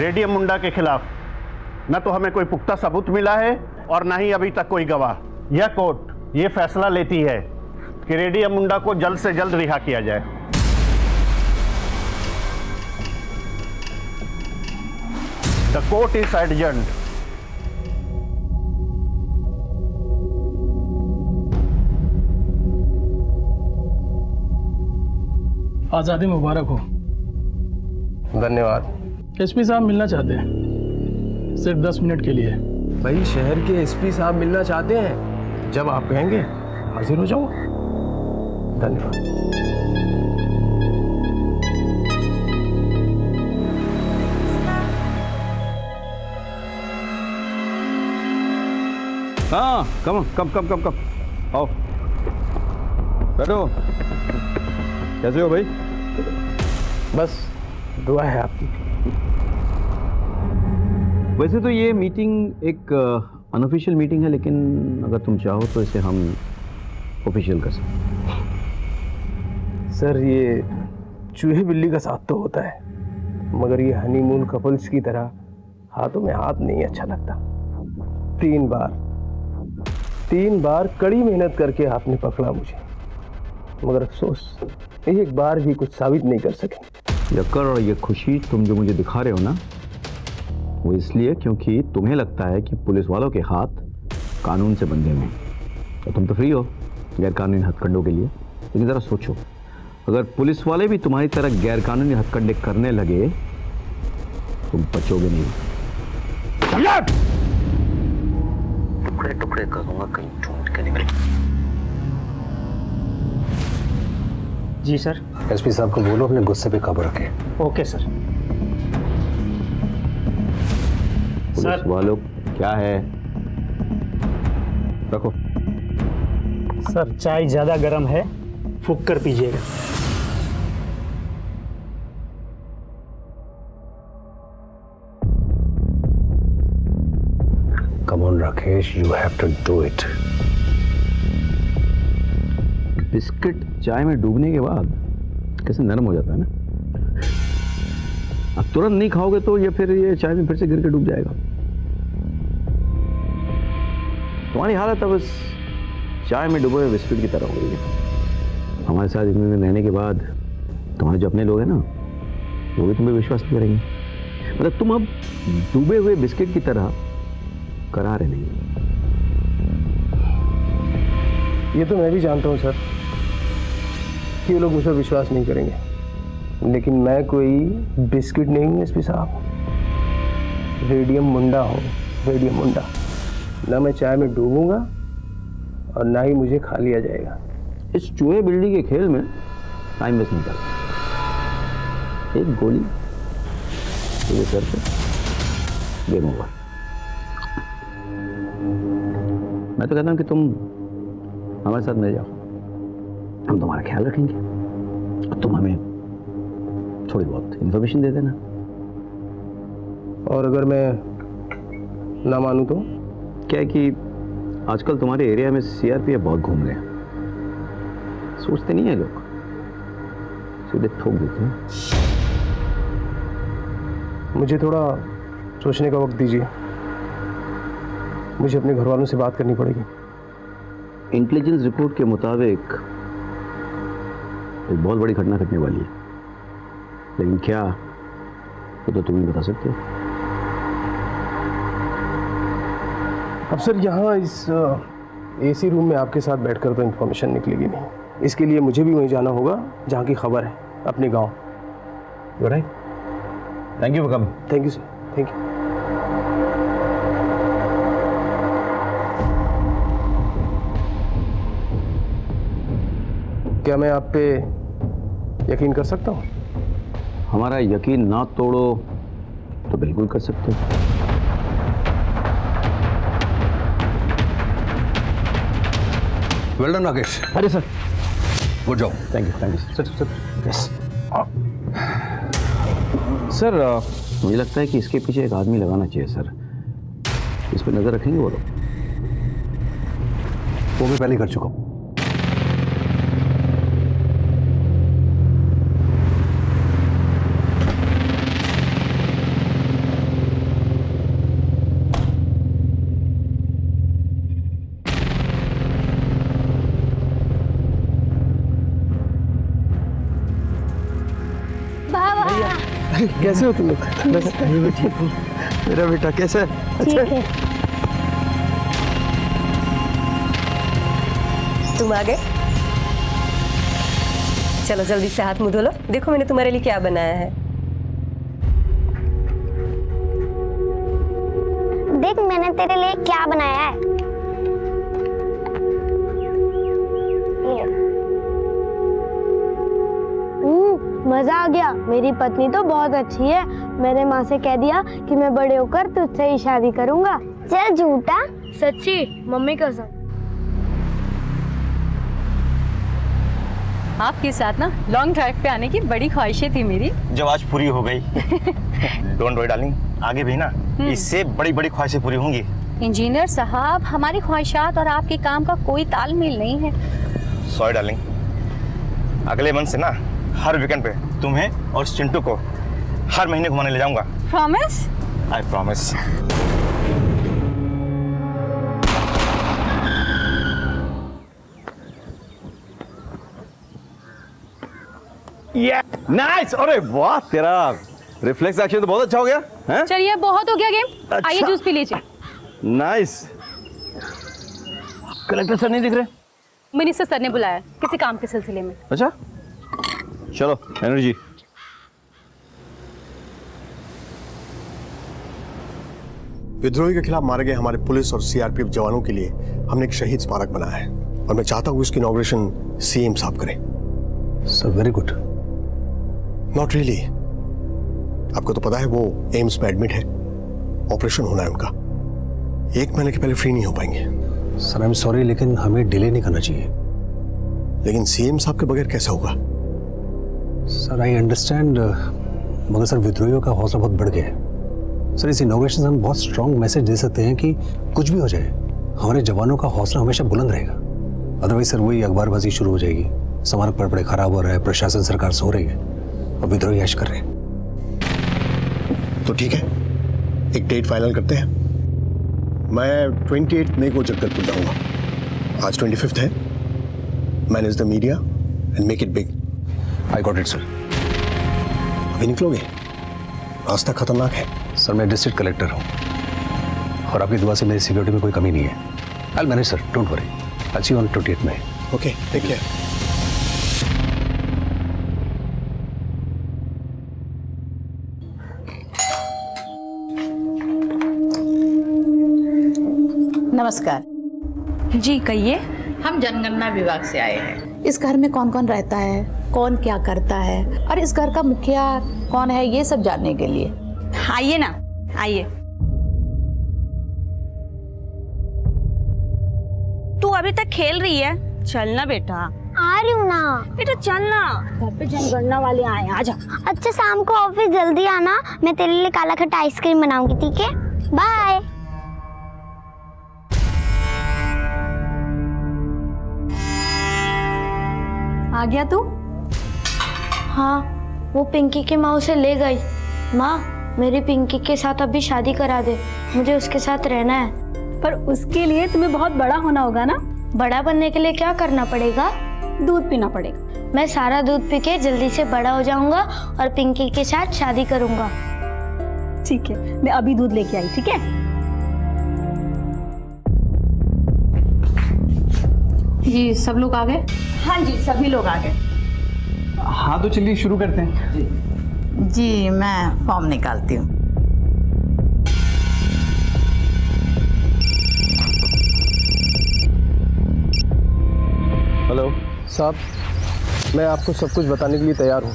Radium मुंडा के खिलाफ न तो हमें कोई पुख्ता सबूत मिला है और न ही अभी तक कोई गवाह। यह कोर्ट ये फैसला लेती है कि रेडियम मुंडा को जल्द से जल्द रिहा किया जाए। The court is adjourned. आज़ादी मुबारक हो। धन्यवाद। एसपी साहब मिलना चाहते हैं, सिर्फ 10 मिनट के लिए। भाई शहर के एसपी साहब मिलना चाहते हैं, जब आप कहेंगे हाजिर हो जाऊंगा। धन्यवाद। हाँ कम कम कम कम कम आओ बैठो। कैसे हो भाई? बस दुआ है आपकी। वैसे तो ये मीटिंग एक अनऑफिशियल मीटिंग है, लेकिन अगर तुम चाहो तो इसे हम ऑफिशियल कर सकते। सर ये चूहे बिल्ली का साथ तो होता है, मगर ये हनीमून कपल्स की तरह हाथों में हाथ नहीं अच्छा लगता। 3 बार कड़ी मेहनत करके आपने पकड़ा मुझे, मगर अफसोस एक बार भी कुछ साबित नहीं कर सके। यक्कर, और ये खुशी तुम जो मुझे दिखा रहे हो ना, वो इसलिए क्योंकि तुम्हें लगता है कि पुलिस वालों के हाथ कानून से बंधे हुए हैं और तुम तो फ्री हो गैर कानूनी हथकंडों के लिए। लेकिन ज़रा सोचो, अगर पुलिस वाले भी तुम्हारी तरह गैर कानूनी हथकंडे करने लगे, तुम बचोगे नहीं। टुकड़े टुकड़े करूंगा, कहीं ढूंढ के निकले। जी सर। एसपी साहब को बोलो अपने गुस्से पे काबू रखे। Okay sir. पुलिस वालों क्या है? रखो। सर चाय ज्यादा गर्म है, फूंक कर पीजिएगा। Come on Rakesh, you have to do it. Biscuit चाय में डूबने के बाद कैसे नरम हो जाता है ना। अब तुरंत नहीं खाओगे तो ये फिर ये चाय में फिर से गिर के डूब जाएगा। तुम्हारी हालत अब इस चाय में डूबे हुए बिस्किट की तरह हो गई है। हमारे साथ इतने दिन रहने के बाद तुम्हारे जो अपने लोग हैं ना, वो भी तुम्हें विश्वास नहीं करेंगे। मतलब तुम अब डूबे हुए बिस्किट की तरह करारे नहीं। ये तो मैं भी जानता हूँ सर कि वो लोग मुझ पर विश्वास नहीं करेंगे, लेकिन मैं कोई बिस्किट नहीं हूँ एसपी साहब। रेडियम मुंडा हूँ, रेडियम मुंडा। ना मैं चाय में डूबूंगा और ना ही मुझे खा लिया जाएगा। इस चूहे बिल्ली के खेल में टाइम वेस्ट नहीं करना। एक गोली तो सर पे, गेम ओवर। मैं तो कहता हूँ कि तुम हमारे साथ मिल जाओ, हम तुम्हारा ख्याल रखेंगे और तुम हमें थोड़ी बहुत इंफॉर्मेशन दे देना। और अगर मैं ना मानूं तो? क्या है कि आजकल तुम्हारे एरिया में सीआरपीएफ बहुत घूम रहे हैं। सोचते नहीं है लोग, सीधे ठोक देते हैं। मुझे थोड़ा सोचने का वक्त दीजिए, मुझे अपने घर वालों से बात करनी पड़ेगी। इंटेलिजेंस रिपोर्ट के मुताबिक एक बहुत बड़ी घटना घटने वाली है, लेकिन क्या वो तो तुम ही बता सकते हो। अब सर यहाँ इस एसी रूम में आपके साथ बैठकर तो इन्फॉर्मेशन निकलेगी नहीं। इसके लिए मुझे भी वहीं जाना होगा जहाँ की खबर है, अपने गांव। Right. Thank you for coming. Thank you sir, thank you. क्या मैं आप पे यकीन कर सकता हूँ? हमारा यकीन ना तोड़ो तो बिल्कुल कर सकते हो। Well done Rakesh. अरे sir, good job. Thank you sir. Yes sir, मुझे लगता है कि इसके पीछे एक आदमी लगाना चाहिए सर। इस पर नजर रखेंगे वो लोग। वो मैं पहले कर चुका हूँ। कैसे हो तुम लोग? मेरा बेटा कैसा है? अच्छा है? तुम आ गए? चलो जल्दी से हाथ मुंह धो लो। देखो मैंने तुम्हारे लिए क्या बनाया है। देख मैंने तेरे लिए क्या बनाया है। मजा आ गया। मेरी पत्नी तो बहुत अच्छी है। मैंने माँ से कह दिया कि मैं बड़े होकर तुझसे ही शादी करूंगा। चल झूठा। सच्ची मम्मी कसम। आपके साथ ना लॉन्ग ड्राइव पे आने की बड़ी ख्वाहिशें थी मेरी। जब आज पूरी हो गई। डोंट वरी डार्लिंग, आगे भी ना इससे बड़ी बड़ी ख्वाहिशें पूरी होंगी। इंजीनियर साहब, हमारी ख्वाहिशात और आपके काम का कोई तालमेल नहीं है। सॉरी डार्लिंग, अगले मंथ से ना हर वीकेंड पे तुम्हें और चिंटू को हर महीने घुमाने ले जाऊंगा। प्रॉमिस? I promise. नाइस। अरे वाह, तेरा रिफ्लेक्स एक्शन तो बहुत अच्छा हो गया है। चलिए बहुत हो गया गेम। अच्छा। आइए जूस पी लीजिए। नाइस। कलेक्टर सर नहीं दिख रहे? मिनिस्टर सर ने बुलाया किसी काम के सिलसिले में। अच्छा चलो, एनर्जी। विद्रोही के खिलाफ मारे गए हमारे पुलिस और सीआरपीएफ जवानों के लिए हमने एक शहीद स्मारक बनाया है और मैं चाहता हूं इसकी इनॉग्रेशन सीएम साहब करें। Sir very good. Not really. आपको तो पता है वो एम्स में एडमिट है, ऑपरेशन होना है उनका। 1 महीने के पहले फ्री नहीं हो पाएंगे। सर आई एम सॉरी, लेकिन हमें डिले नहीं करना चाहिए। लेकिन सीएम साहब के बगैर कैसा होगा? सर आई अंडरस्टैंड, मगर सर विद्रोहियों का हौसला बहुत बढ़ गया है। सर इस इनॉग्रेशन से हम बहुत स्ट्रॉन्ग मैसेज दे सकते हैं कि कुछ भी हो जाए हमारे जवानों का हौसला हमेशा बुलंद रहेगा। अदरवाइज सर वही अखबारबाजी शुरू हो जाएगी, स्मारक पड़े पड़े खराब हो रहा है, प्रशासन सरकार सो रही है और विद्रोही ऐश कर रहे हैं। तो ठीक है, एक डेट फाइनल करते हैं। मैं 28 मई को जगदलपुर जाऊंगा। आज 25 है। Manage the media and make it big. I got it sir. अभी निकलोगे? रास्ता खतरनाक है। सर मैं डिस्ट्रिक्ट कलेक्टर हूँ और आपकी दुआ से मेरी सिक्योरिटी में कोई कमी नहीं है। I manage sir, don't worry. I see you on 28 May. Okay, take care. नमस्कार जी कहिए। हम जनगणना विभाग से आए हैं। इस घर में कौन कौन रहता है, कौन क्या करता है और इस घर का मुखिया कौन है, ये सब जानने के लिए। आइए ना, आइए। तू अभी तक खेल रही है? चलना बेटा। आ रही हूँ ना। बेटा चलना, घर पे जनगणना वाले आए, आजा। अच्छा शाम को ऑफिस जल्दी आना, मैं तेरे लिए काला खट्टा आइसक्रीम बनाऊंगी, ठीक है? बाय। आ गया तू? हाँ, वो पिंकी की माँ उसे ले गई। माँ मेरी पिंकी के साथ अभी शादी करा दे, मुझे उसके साथ रहना है। पर उसके लिए तुम्हें बहुत बड़ा होना होगा ना। बड़ा बनने के लिए क्या करना पड़ेगा? दूध पीना पड़ेगा। मैं सारा दूध पी के जल्दी से बड़ा हो जाऊंगा और पिंकी के साथ शादी करूंगा। ठीक है, मैं अभी दूध लेके आई, ठीक है? जी सब लोग आ गए? हाँ जी, सभी लोग आ गए। हाँ तो चलिए शुरू करते हैं। जी मैं फॉर्म निकालती हूँ। हेलो साहब, मैं आपको सब कुछ बताने के लिए तैयार हूँ,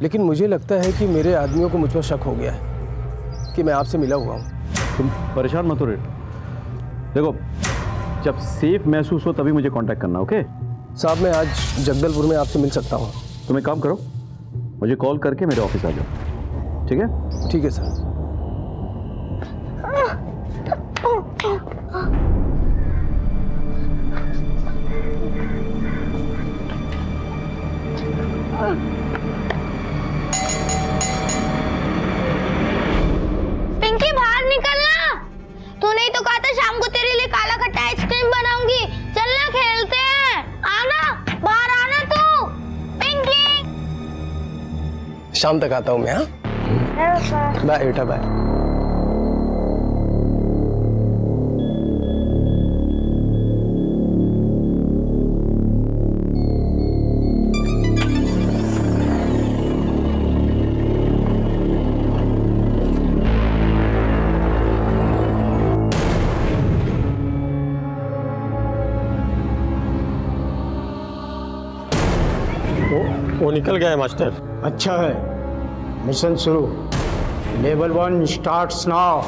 लेकिन मुझे लगता है कि मेरे आदमियों को मुझ पर शक हो गया है कि मैं आपसे मिला हुआ हूँ। तुम परेशान मत हो रे। देखो, जब सेफ महसूस हो तभी मुझे कांटेक्ट करना, ओके? साहब मैं आज जगदलपुर में आपसे मिल सकता हूँ। तुम एक काम करो, मुझे कॉल करके मेरे ऑफिस आ जाओ, ठीक है? ठीक है सर। पिंकी बाहर निकलना। तूने ही तो कहा था शाम को तेरे लिए काला खट्टा आइसक्रीम बनाऊंगी। चलना खेलते हैं। आना, बाहर आना तू। पिंकी। शाम तक आता हूँ मैं। हाँ बाय बेटा बाय। वो निकल गया है मास्टर। अच्छा है, मिशन शुरू। Level 1 starts now.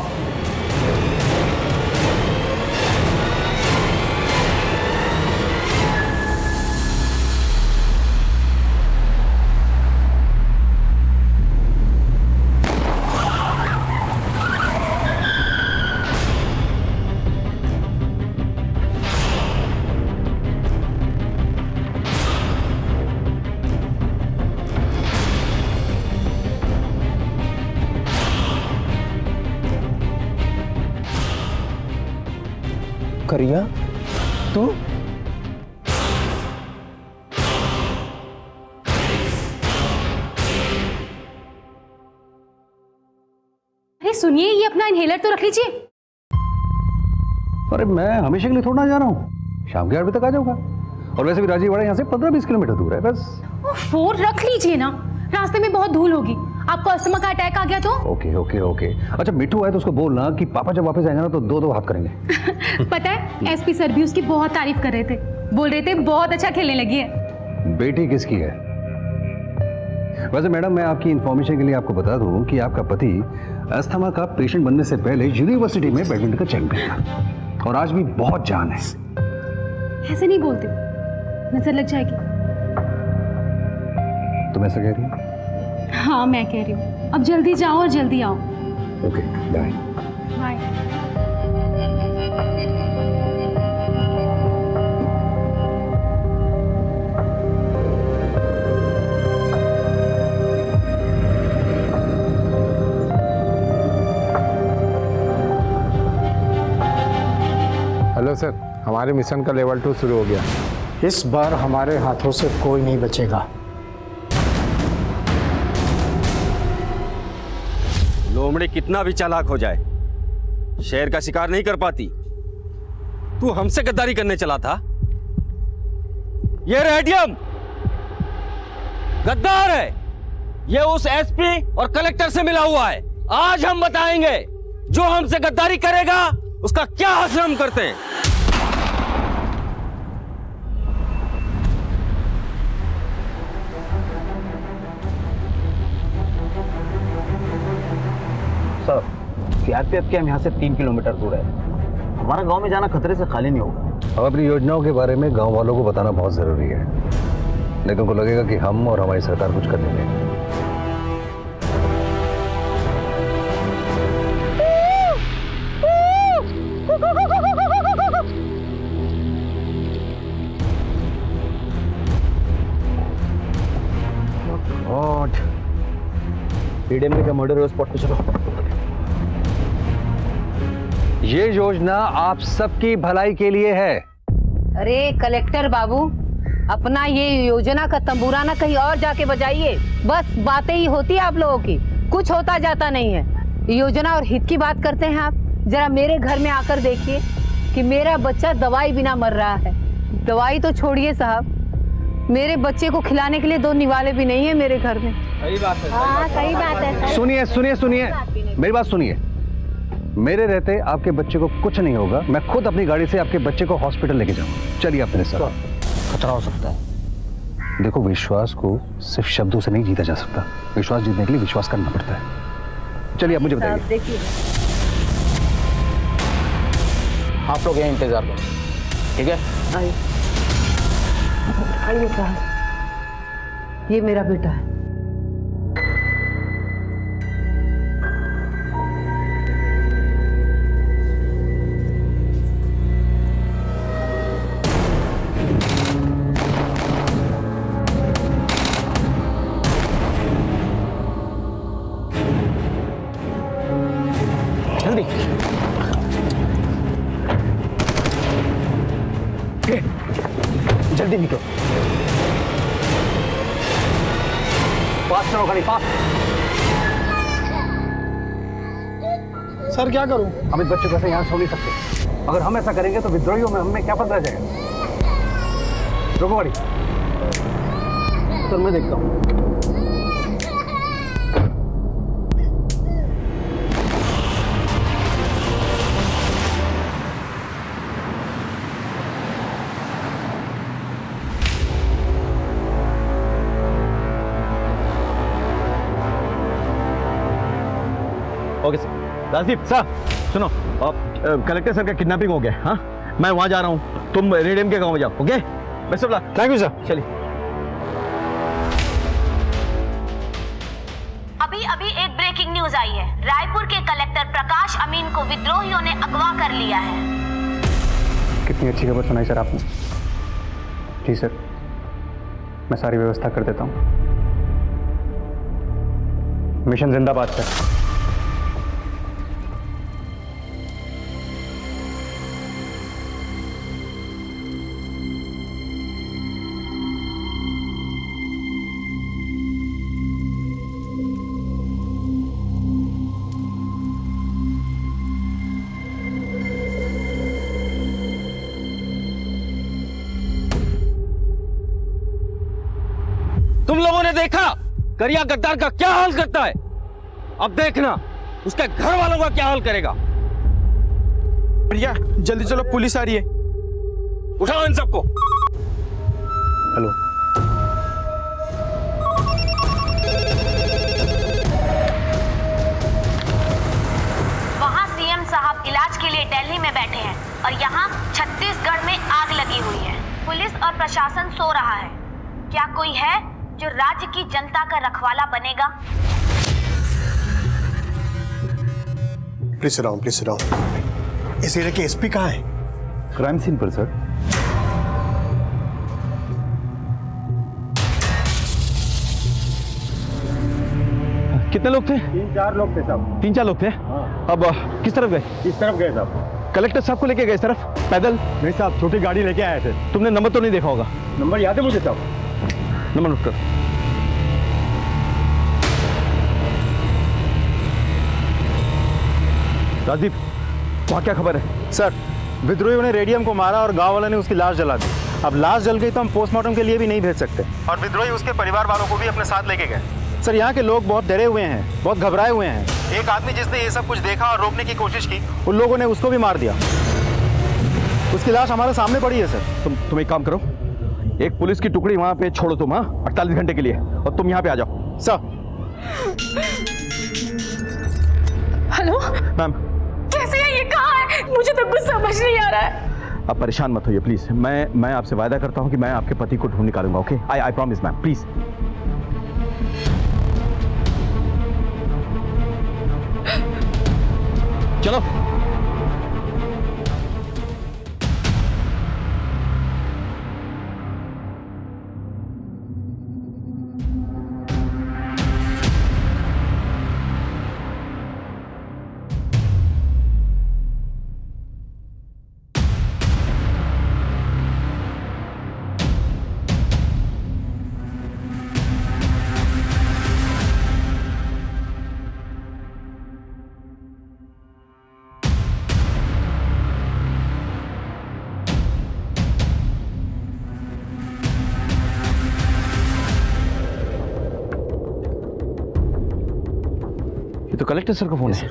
करिया तू? अरे सुनिए, ये अपना इनहेलर तो रख लीजिए। अरे मैं हमेशा के लिए थोड़ा ना जा रहा हूँ, शाम के 8 बजे तक आ जाऊंगा। और वैसे भी राजीवाड़ा यहाँ से 15-20 किलोमीटर दूर है बस। फोन रख लीजिए ना, रास्ते में बहुत धूल होगी, आपको अस्थमा का अटैक आ गया तो। Okay okay okay. अच्छा मिठू है तो उसको बोलना कि पापा जब वापस आएंगे ना तो दो हाथ करेंगे। पता है, एसपी सर भी उसकी बहुत तारीफ कर रहे थे, बोल रहे थे बहुत अच्छा खेलने लगी है। बेटी किसकी है? वैसे मैडम मैं आपकी इंफॉर्मेशन के लिए आपको बता दूं कि आपका पति अस्थमा का पेशेंट बनने से पहले यूनिवर्सिटी में बैडमिंटन का चैंपियन था और आज भी बहुत जान है। ऐसे नहीं बोलते, नजर लग जाएगी। तुम ऐसा कह रही हो? हाँ मैं कह रही हूँ, अब जल्दी जाओ और जल्दी आओ। Okay bye bye. Hello sir, हमारे मिशन का लेवल 2 शुरू हो गया। इस बार हमारे हाथों से कोई नहीं बचेगा। लोमड़ी कितना भी चालाक हो जाए, शेर का शिकार नहीं कर पाती। तू हमसे गद्दारी करने चला था। ये रेडियम गद्दार है, ये उस एसपी और कलेक्टर से मिला हुआ है। आज हम बताएंगे जो हमसे गद्दारी करेगा उसका क्या हश्र हम करते हैं। सर सीआरपीएफ कैंप यहाँ से 3 किलोमीटर दूर है। हमारा गांव में जाना खतरे से खाली नहीं होगा। अब अपनी योजनाओं के बारे में गांव वालों को बताना बहुत जरूरी है, नहीं तो उनको लगेगा कि हम और हमारी सरकार कुछ कर देंगे। पीडीएम का मर्डर स्पॉट पे चलो। ये योजना आप सबकी भलाई के लिए है। अरे कलेक्टर बाबू, अपना ये योजना का तंबूराना कहीं और जाके बजाइए। बस बातें ही होती है आप लोगों की, कुछ होता जाता नहीं है। योजना और हित की बात करते हैं आप। जरा मेरे घर में आकर देखिए कि मेरा बच्चा दवाई बिना मर रहा है। दवाई तो छोड़िए साहब, मेरे बच्चे को खिलाने के लिए 2 निवाले भी नहीं है मेरे घर में। सही बात है। हाँ सही बात है। सुनिए सुनिए सुनिए, मेरी बात सुनिए। मेरे रहते आपके बच्चे को कुछ नहीं होगा। मैं खुद अपनी गाड़ी से आपके बच्चे को हॉस्पिटल लेके जाऊंगा। चलिए आप मेरे साथ। खतरा हो सकता है। देखो, विश्वास को सिर्फ शब्दों से नहीं जीता जा सकता। विश्वास जीतने के लिए विश्वास करना पड़ता है। चलिए आप मुझे बताइए। देखिए आप लोग यहाँ इंतजार करो, ठीक है? आइए साहब, ये मेरा बेटा है। जल्दी जल्दी निकलो। फास्ट करो गाड़ी, फास्ट। सर क्या करूं? हम इस बच्चे को ऐसे यहाँ छोड़ नहीं सकते। अगर हम ऐसा करेंगे तो विद्रोहियों में हमें क्या पता रह जाएगा। रोको गाड़ी। सर मैं देखता हूँ। Okay sir. राजदीप सर सुनो, कलेक्टर सर का किडनैपिंग हो गया। हाँ, मैं वहां जा रहा हूँ, तुम रेडियम के गांव में जाओ। Okay, best of luck. Thank you sir. चलिए। अभी अभी एक ब्रेकिंग न्यूज आई है। रायपुर के कलेक्टर प्रकाश अमीन को विद्रोहियों ने अगवा कर लिया है। कितनी अच्छी खबर सुनाई सर आपने। जी सर, मैं सारी व्यवस्था कर देता हूँ। मिशन जिंदाबाद सर। तुम लोगों ने देखा करिया गद्दार का क्या हाल करता है। अब देखना उसके घर वालों का क्या हाल करेगा। भैया जल्दी चलो, पुलिस आ रही है। उठाओ इन सबको। हेलो। वहाँ सीएम साहब इलाज के लिए दिल्ली में बैठे हैं और यहाँ छत्तीसगढ़ में आग लगी हुई है। पुलिस और प्रशासन सो रहा है। क्या कोई है जो राज्य की जनता का रखवाला बनेगा? Please round, please round. इस एरिया के एसपी कहाँ है? क्राइम सीन पर सर। कितने लोग थे? 3-4 लोग थे साहब। 3-4 लोग थे। अब किस तरफ गए? किस तरफ गए साहब? कलेक्टर साहब को लेके गए इस तरफ? पैदल? नहीं साहब, छोटी गाड़ी लेके आए थे। तुमने नंबर तो नहीं देखा होगा? नंबर याद है मुझे साहब। नंबर नोट कर। राजदीप, वहाँ क्या खबर है? सर, विद्रोहियों ने रेडियम को मारा और गांव वाले ने उसकी लाश जला दी। अब लाश जल गई तो हम पोस्टमार्टम के लिए भी नहीं भेज सकते। और विद्रोही उसके परिवार वालों को भी अपने साथ लेके गए। सर, यहाँ के लोग बहुत डरे हुए हैं, बहुत घबराए हुए हैं। एक आदमी जिसने ये सब कुछ देखा और रोकने की कोशिश की, उन लोगों ने उसको भी मार दिया। उसकी लाश हमारे सामने पड़ी है सर। तुम एक काम करो, एक पुलिस की टुकड़ी वहां पे छोड़ो तुम, हाँ, 48 घंटे के लिए, और तुम यहाँ पे आ जाओ। सर। Hello ma'am. कैसे है, ये कहाँ है? मुझे तो कुछ समझ नहीं आ रहा है। आप परेशान मत होइए प्लीज। मैं आपसे वायदा करता हूँ कि मैं आपके पति को ढूंढ निकालूंगा। Okay, I promise ma'am, please. चलो। तो कलेक्टर सर का फोन है।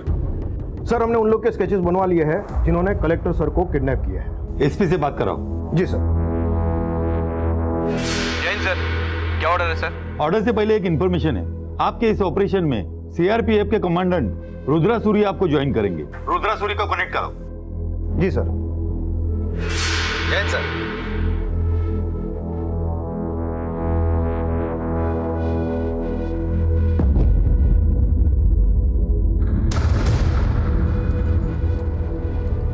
सर, हमने उन लोग के स्केचेस बनवा लिए हैं जिन्होंने कलेक्टर सर को किडनैप किया है। एसपी से बात कराओ। जी सर। जैन सर, क्या ऑर्डर है सर? ऑर्डर से पहले एक इंफॉर्मेशन है। आपके इस ऑपरेशन में सीआरपीएफ के कमांडेंट रुद्रा सूरी आपको ज्वाइन करेंगे। रुद्रा सूरी को कनेक्ट करो। जी सर। जैन सर,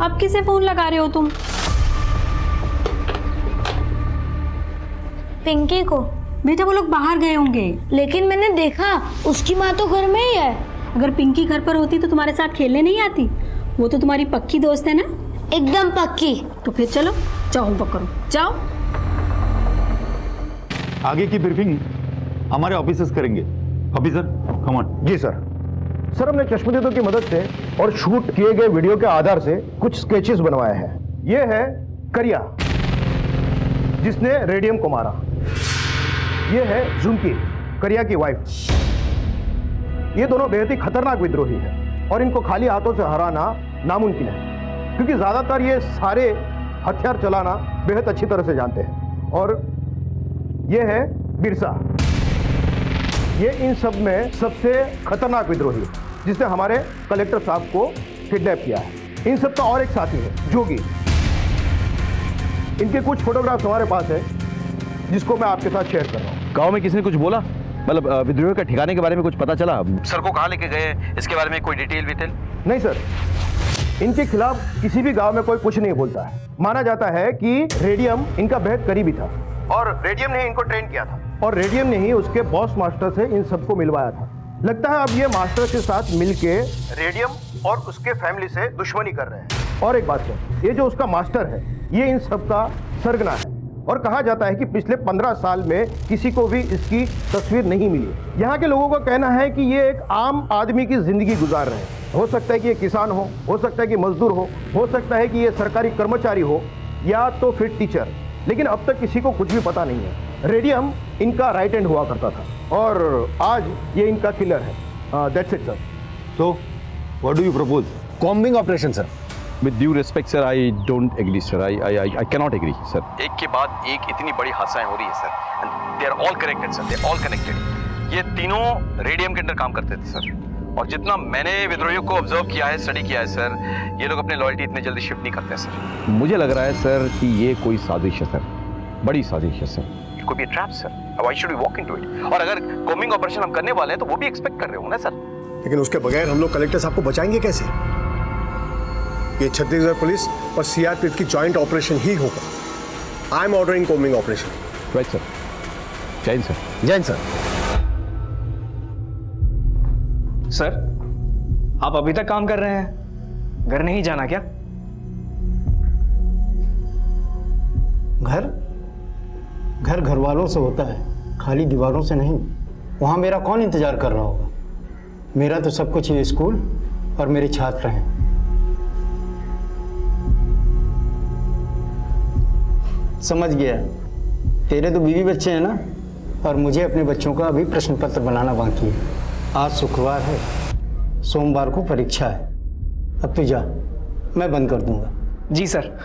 अब किसे फोन लगा रहे हो तुम? पिंकी को। बेटा वो लोग बाहर गए होंगे। लेकिन मैंने देखा उसकी माँ तो घर में ही है। अगर पिंकी घर पर होती तो तुम्हारे साथ खेलने नहीं आती? वो तो तुम्हारी पक्की दोस्त है ना? एकदम पक्की। तो फिर चलो, जाओ होमवर्क करो, जाओ। आगे की ब्रीफिंग हमारे ऑफिसर्स करेंगे। Officer come on. जी सर। सर हमने चश्मदीदों की मदद से और शूट किए गए वीडियो के आधार से कुछ स्केचेस बनवाए हैं। ये है करिया जिसने रेडियम को मारा। ये है झुमकी, करिया की वाइफ। ये दोनों बेहद ही खतरनाक विद्रोही हैं और इनको खाली हाथों से हराना नामुमकिन है, क्योंकि ज्यादातर ये सारे हथियार चलाना बेहद अच्छी तरह से जानते हैं। और ये है बिरसा, ये इन सब में सबसे खतरनाक विद्रोही है जिसने हमारे कलेक्टर साहब को किडनैप किया है। इन सब का और एक साथी है जोगी। इनके कुछ फोटोग्राफ्स हमारे पास है जिसको मैं आपके साथ शेयर कर रहा हूँ। गांव में किसी ने कुछ बोला, मतलब विद्रोहियों का ठिकाने के बारे में कुछ पता चला? सर को कहाँ लेके गए, इसके बारे में कोई डिटेल विटेल? नहीं सर, इनके खिलाफ किसी भी गांव में कोई कुछ नहीं बोलता है। माना जाता है कि रेडियम इनका बेहद करीबी था और रेडियम ने इनको ट्रेन किया था और रेडियम ने ही उसके बॉस मास्टर से इन सबको मिलवाया था। लगता है अब ये मास्टर के साथ मिलके रेडियम और उसके फैमिली से दुश्मनी कर रहे हैं। और एक बात सर, ये जो उसका मास्टर है ये इन सबका सरगना है और कहा जाता है कि पिछले 15 साल में किसी को भी इसकी तस्वीर नहीं मिली। यहाँ के लोगों का कहना है कि ये एक आम आदमी की जिंदगी गुजार रहे हैं। हो सकता है कि ये किसान हो सकता है कि मजदूर हो सकता है कि ये सरकारी कर्मचारी हो या तो फिर टीचर, लेकिन अब तक किसी को कुछ भी पता नहीं है। रेडियम इनका राइट हैंड हुआ करता था और आज ये इनका किलर है। That's it sir. So what do you propose? Combing operation sir. With due respect sir, I don't agree sir, I can not agree sir. एक के बाद एक इतनी बड़ी हादसाएं हो रही है sir, and they are all connected sir, they are all connected. ये तीनों रेडियम के अंदर काम करते थे सर, और जितना मैंने विद्रोहियों को ऑब्जर्व किया है, स्टडी किया है सर, ये लोग अपने लॉयल्टी इतने जल्दी शिफ्ट नहीं करते सर। मुझे लग रहा है सर कि ये कोई साजिश है सर, बड़ी साजिश है sir. It could be a trap, sir. Why should we walk into it? और अगर कॉम्बिंग ऑपरेशन हम करने वाले हैं तो वो भी एक्सपेक्ट कर रहे होंगे ना सर। लेकिन उसके बगैर हम लोग कलेक्टर साहब को बचाएंगे कैसे? ये छत्तीसगढ़ पुलिस और सीआरपीएफ की जॉइंट ऑपरेशन ही होगा। I am ordering combing operation. Right sir. Jain sir. Jain sir. Sir, आप अभी तक काम कर रहे हैं, घर नहीं जाना क्या? घर वालों से होता है, खाली दीवारों से नहीं। वहाँ मेरा कौन इंतजार कर रहा होगा? मेरा तो सब कुछ ये स्कूल और मेरे छात्र हैं। समझ गया। तेरे तो बीवी बच्चे हैं ना, और मुझे अपने बच्चों का अभी प्रश्न पत्र बनाना बाकी है। आज शुक्रवार है, सोमवार को परीक्षा है। अब तू जा, मैं बंद कर दूंगा। जी सर।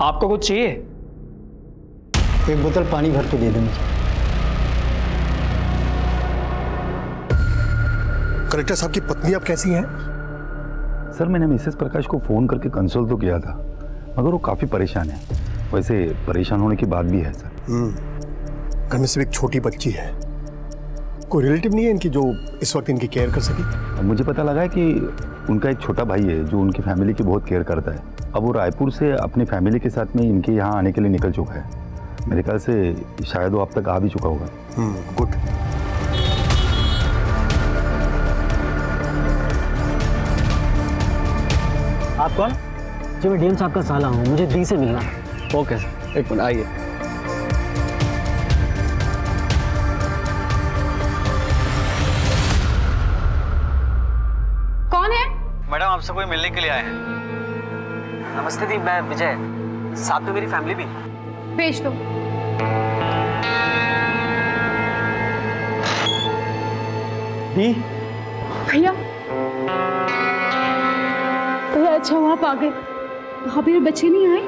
आपको कुछ चाहिए? एक बोतल पानी भर के दे दे मुझे। कलेक्टर साहब की पत्नी अब कैसी है? सर मैंने मिसेस प्रकाश को फोन करके कंसल्ट तो किया था, मगर वो काफी परेशान है। वैसे परेशान होने की बात भी है सर। घर में सिर्फ एक छोटी बच्ची है, कोई रिलेटिव नहीं है इनकी जो इस वक्त इनकी केयर कर सके? मुझे पता लगा है कि उनका एक छोटा भाई है जो उनकी फैमिली की बहुत केयर करता है। अब वो रायपुर से अपनी फैमिली के साथ में इनके यहाँ आने के लिए निकल चुका है। मेरे ख्याल से शायद वो अब तक आ भी चुका होगा। गुड। आप कौन? जी मैं डीएम साहब का साला हूँ, मुझे डी से मिलना है। ओके सर, एक मिनट आइए। कौन है? मैडम आपसे कोई मिलने के लिए आए हैं। नमस्ते दी, मैं विजय, साथ में मेरी फैमिली भी। भेज दो। दी? भैया भैया, अच्छा हुआ आप आ गए। वहाँ भी बच्चे नहीं आए?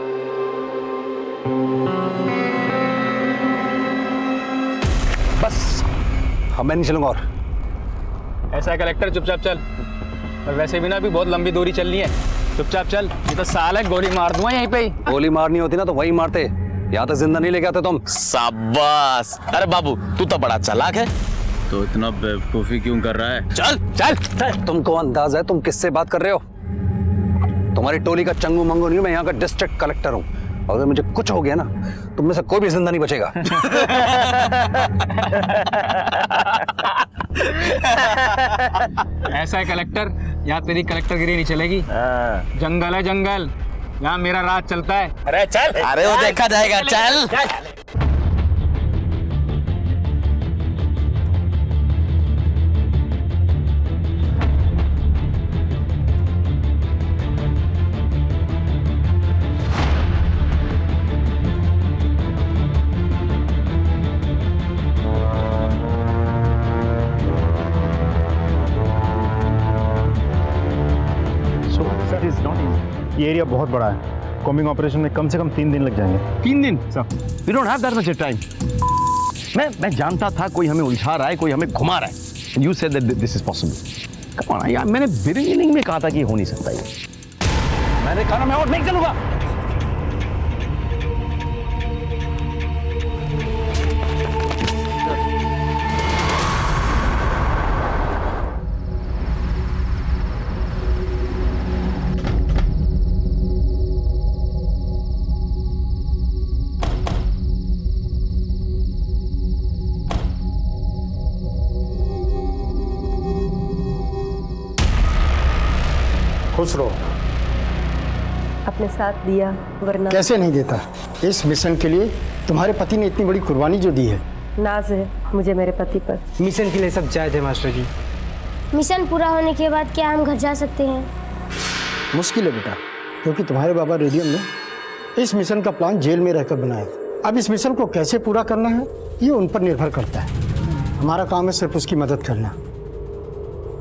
बस अब मैं नहीं चलूंगा और। ऐसा है कलेक्टर, चुपचाप चल। और वैसे भी ना अभी बहुत लंबी दूरी चलनी है, चुपचाप चल। ये तो साल है, गोली मार दूंगा यहीं पे ही। गोली मारनी होती ना तो वही मारते, यहाँ तक जिंदा नहीं लेके आते तुम। शाबाश। अरे बाबू तू तो बड़ा चालाक है। तो इतना बेवकूफी क्यों कर रहा है? चल चल चल। तुमको अंदाजा है तुम किससे बात कर रहे हो? तुम्हारी टोली का चंगू मंगू नहीं, मैं यहाँ का डिस्ट्रिक्ट कलेक्टर हूँ। अगर मुझे कुछ हो गया ना, तुम में से कोई भी जिंदा नहीं बचेगा। ऐसा है कलेक्टर, यहाँ तेरी कलेक्टरगिरी नहीं चलेगी। जंगल है जंगल, यहाँ मेरा राज चलता है। अरे चल। अरे वो देखा जाएगा, चल। सर इज नॉट ये एरिया बहुत बड़ा है, कॉम्बिंग ऑपरेशन में कम से कम 3 दिन लग जाएंगे। 3 दिन? Sir we don't have that much time. मैं जानता था कोई हमें उलझा रहा है, कोई हमें घुमा रहा है। You said that this is possible. Come on यार, मैंने बिगिनिंग में कहा था कि हो नहीं सकता ये। मैंने कहा मैं और नहीं चलूंगा। खुश रहो। अपने साथ दिया वरना कैसे नहीं देता। इस मिशन के लिए तुम्हारे पति ने इतनी बड़ी कुर्बानी जो दी है। नाज है मुझे मेरे पति पर। मिशन के लिए सब चाहे थे मास्टर जी। मिशन पूरा होने के बाद क्या हम घर जा सकते हैं? मुश्किल है बेटा, क्योंकि तुम्हारे बाबा रेडियम ने इस मिशन का प्लान जेल में रहकर बनाया। अब इस मिशन को कैसे पूरा करना है ये उन पर निर्भर करता है। हमारा काम है सिर्फ उसकी मदद करना।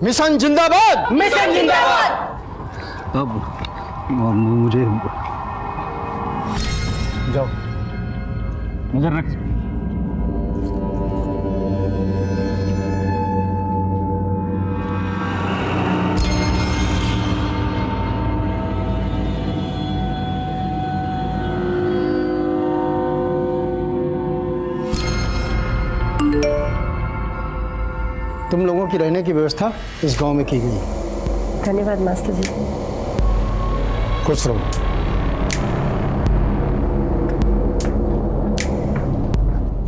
मिशन जिंदाबाद! मिशन जिंदाबाद! अब मुझे जाओ, नजर रख। तुम लोगों की रहने की व्यवस्था इस गांव में की गई है। धन्यवाद मास्टर जी। खुश रहो।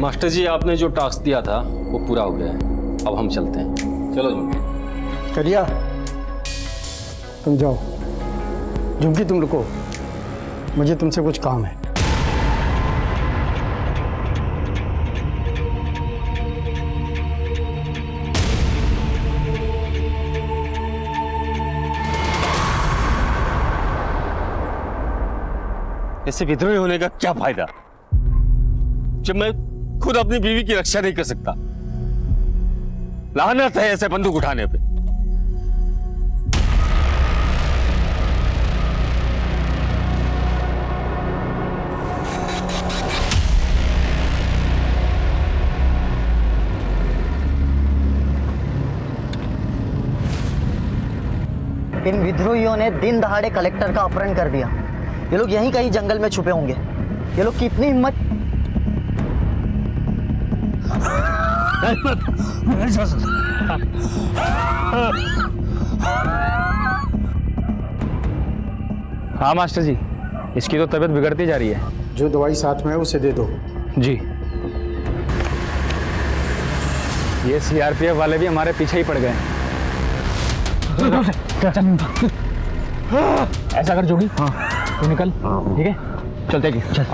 मास्टर जी, आपने जो टास्क दिया था वो पूरा हो गया है। अब हम चलते हैं। चलो झुमकी। करिया तुम जाओ। झुमकी तुम रुको, मुझे तुमसे कुछ काम है। ऐसे विद्रोही होने का क्या फायदा जब मैं खुद अपनी बीवी की रक्षा नहीं कर सकता। लानत है ऐसे बंदूक उठाने पे। इन विद्रोहियों ने दिन दहाड़े कलेक्टर का अपहरण कर दिया। ये लोग यहीं कहीं जंगल में छुपे होंगे। ये लोग कितनी हिम्मत। हाँ मास्टर जी, इसकी तो तबीयत बिगड़ती जा रही है। जो दवाई साथ में है उसे दे दो। जी। ये सीआरपीएफ वाले भी हमारे पीछे ही पड़ गए। ऐसा कर जोगी, हाँ तू निकल, ठीक है? चलते जी। चल।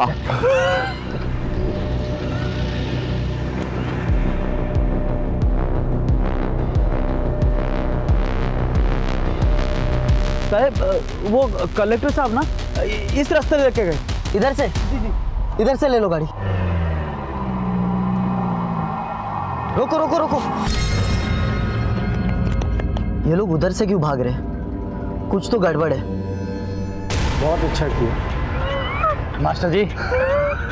साहब वो कलेक्टर साहब ना इस रास्ते से लेके गए। इधर से? इधर से ले लो गाड़ी। रोको रोको रोको। ये लोग उधर से क्यों भाग रहे हैं? कुछ तो गड़बड़ है। बहुत अच्छा किया मास्टर जी।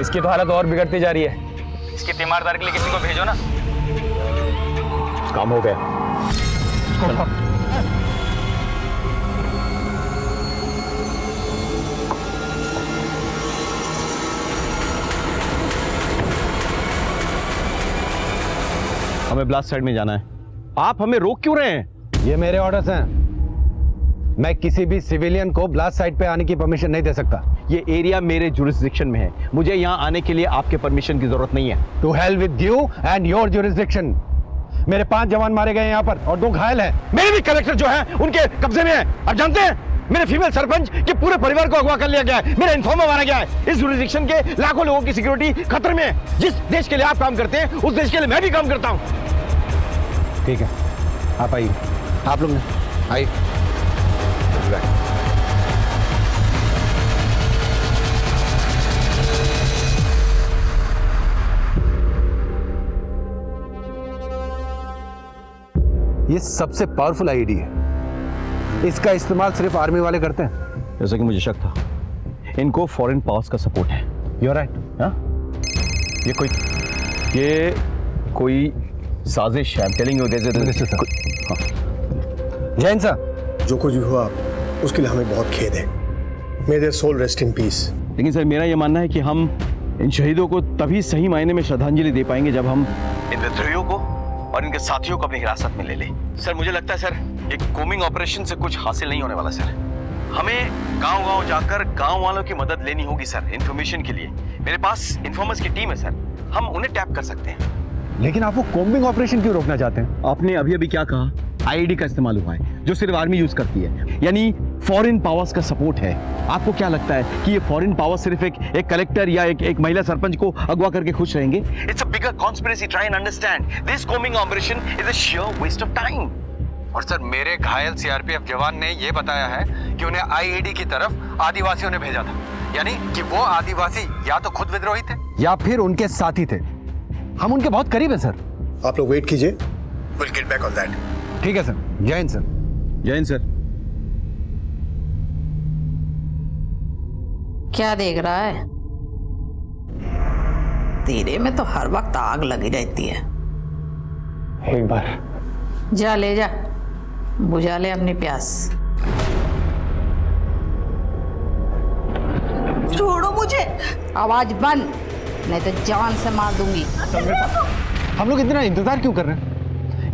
इसकी तो हालत और बिगड़ती जा रही है। इसकी तीमारदारी के लिए किसी को भेजो ना। काम हो गया। हमें ब्लास्ट साइड में जाना है। आप हमें रोक क्यों रहे हैं? ये मेरे ऑर्डर्स हैं। मैं किसी भी सिविलियन को ब्लास्ट साइट पे आने की परमिशन नहीं दे सकता। ये एरिया मेरे जुरिस्डिक्शन में है। मुझे यहाँ आने के लिए आपके परमिशन की जरूरत नहीं है। To hell with you and your jurisdiction. मेरे 5 जवान मारे गए यहाँ पर और 2 घायल हैं। मेरे भी कलेक्टर जो है उनके कब्जे में है। आप जानते हैं मेरे फीमेल सरपंच के पूरे परिवार को अगवा कर लिया गया है। मेरा इन्फॉर्मर मारा गया है। इस जुरिस्डिक्शन के लाखों लोगों की सिक्योरिटी खतरे में है। जिस देश के लिए आप काम करते हैं उस देश के लिए मैं भी काम करता हूँ। ठीक है, आप आइए। आप लोग आइए। ये सबसे पावरफुल आईडी है। इसका इस्तेमाल सिर्फ आर्मी वाले करते हैं। जैसा कि मुझे शक था, इनको फॉरेन पावर्स का सपोर्ट है। You are right. हाँ, ये कोई साजिश है। टेलिंग यू जैन सर, जो कुछ भी हुआ उसके लिए हमें बहुत खेद है। May their soul rest in peace. लेकिन सर मेरा ये मानना है कि हम इन शहीदों को तभी सही मायने में श्रद्धांजलि दे पाएंगे जब हम इन विद्रोहियों को और इनके साथियों को अपनी हिरासत में ले ले। सर मुझे लगता है सर एक कोमिंग ऑपरेशन से कुछ हासिल नहीं होने वाला सर। हमें गांव-गांव जाकर गांव वालों की मदद लेनी होगी सर इंफॉर्मेशन के लिए। मेरे पास इन्फॉर्मर्स की टीम है सर, हम उन्हें टैप कर सकते हैं। लेकिन आप वो कॉम्बिंग ऑपरेशन क्यों रोकना चाहते हैं? आपने अभी अभी क्या कहा? आईईडी का इस्तेमाल हुआ है जो सिर्फ आर्मी यूज करती है, यानी फॉरेन पावर्स का सपोर्ट है। आपको क्या लगता है कि ये फॉरेन पावर्स सिर्फ एक कलेक्टर या एक महिला सरपंच को अगवा करके खुश रहेंगे? It's a bigger conspiracy, try and understand. This combing operation is a sheer waste of time. और सर मेरे घायल सीआरपीएफ जवान ने यह बताया है कि उन्हें आईईडी की तरफ आदिवासियों ने भेजा था, यानी कि वो आदिवासी या तो खुद विद्रोही थे या फिर उनके साथी थे। हम उनके बहुत करीब हैं सर। आप लोग वेट कीजिए, will get back on that. ठीक है सर। जय हिंद सर। जय हिंद सर। क्या देख रहा है? तेरे में तो हर वक्त आग लगी रहती है। एक बार जा ले जा, बुझा ले अपनी प्यास। छोड़ो मुझे। आवाज बंद, नहीं तो जान से मार दूंगी। हम लोग इतना इंतजार क्यों कर रहे हैं?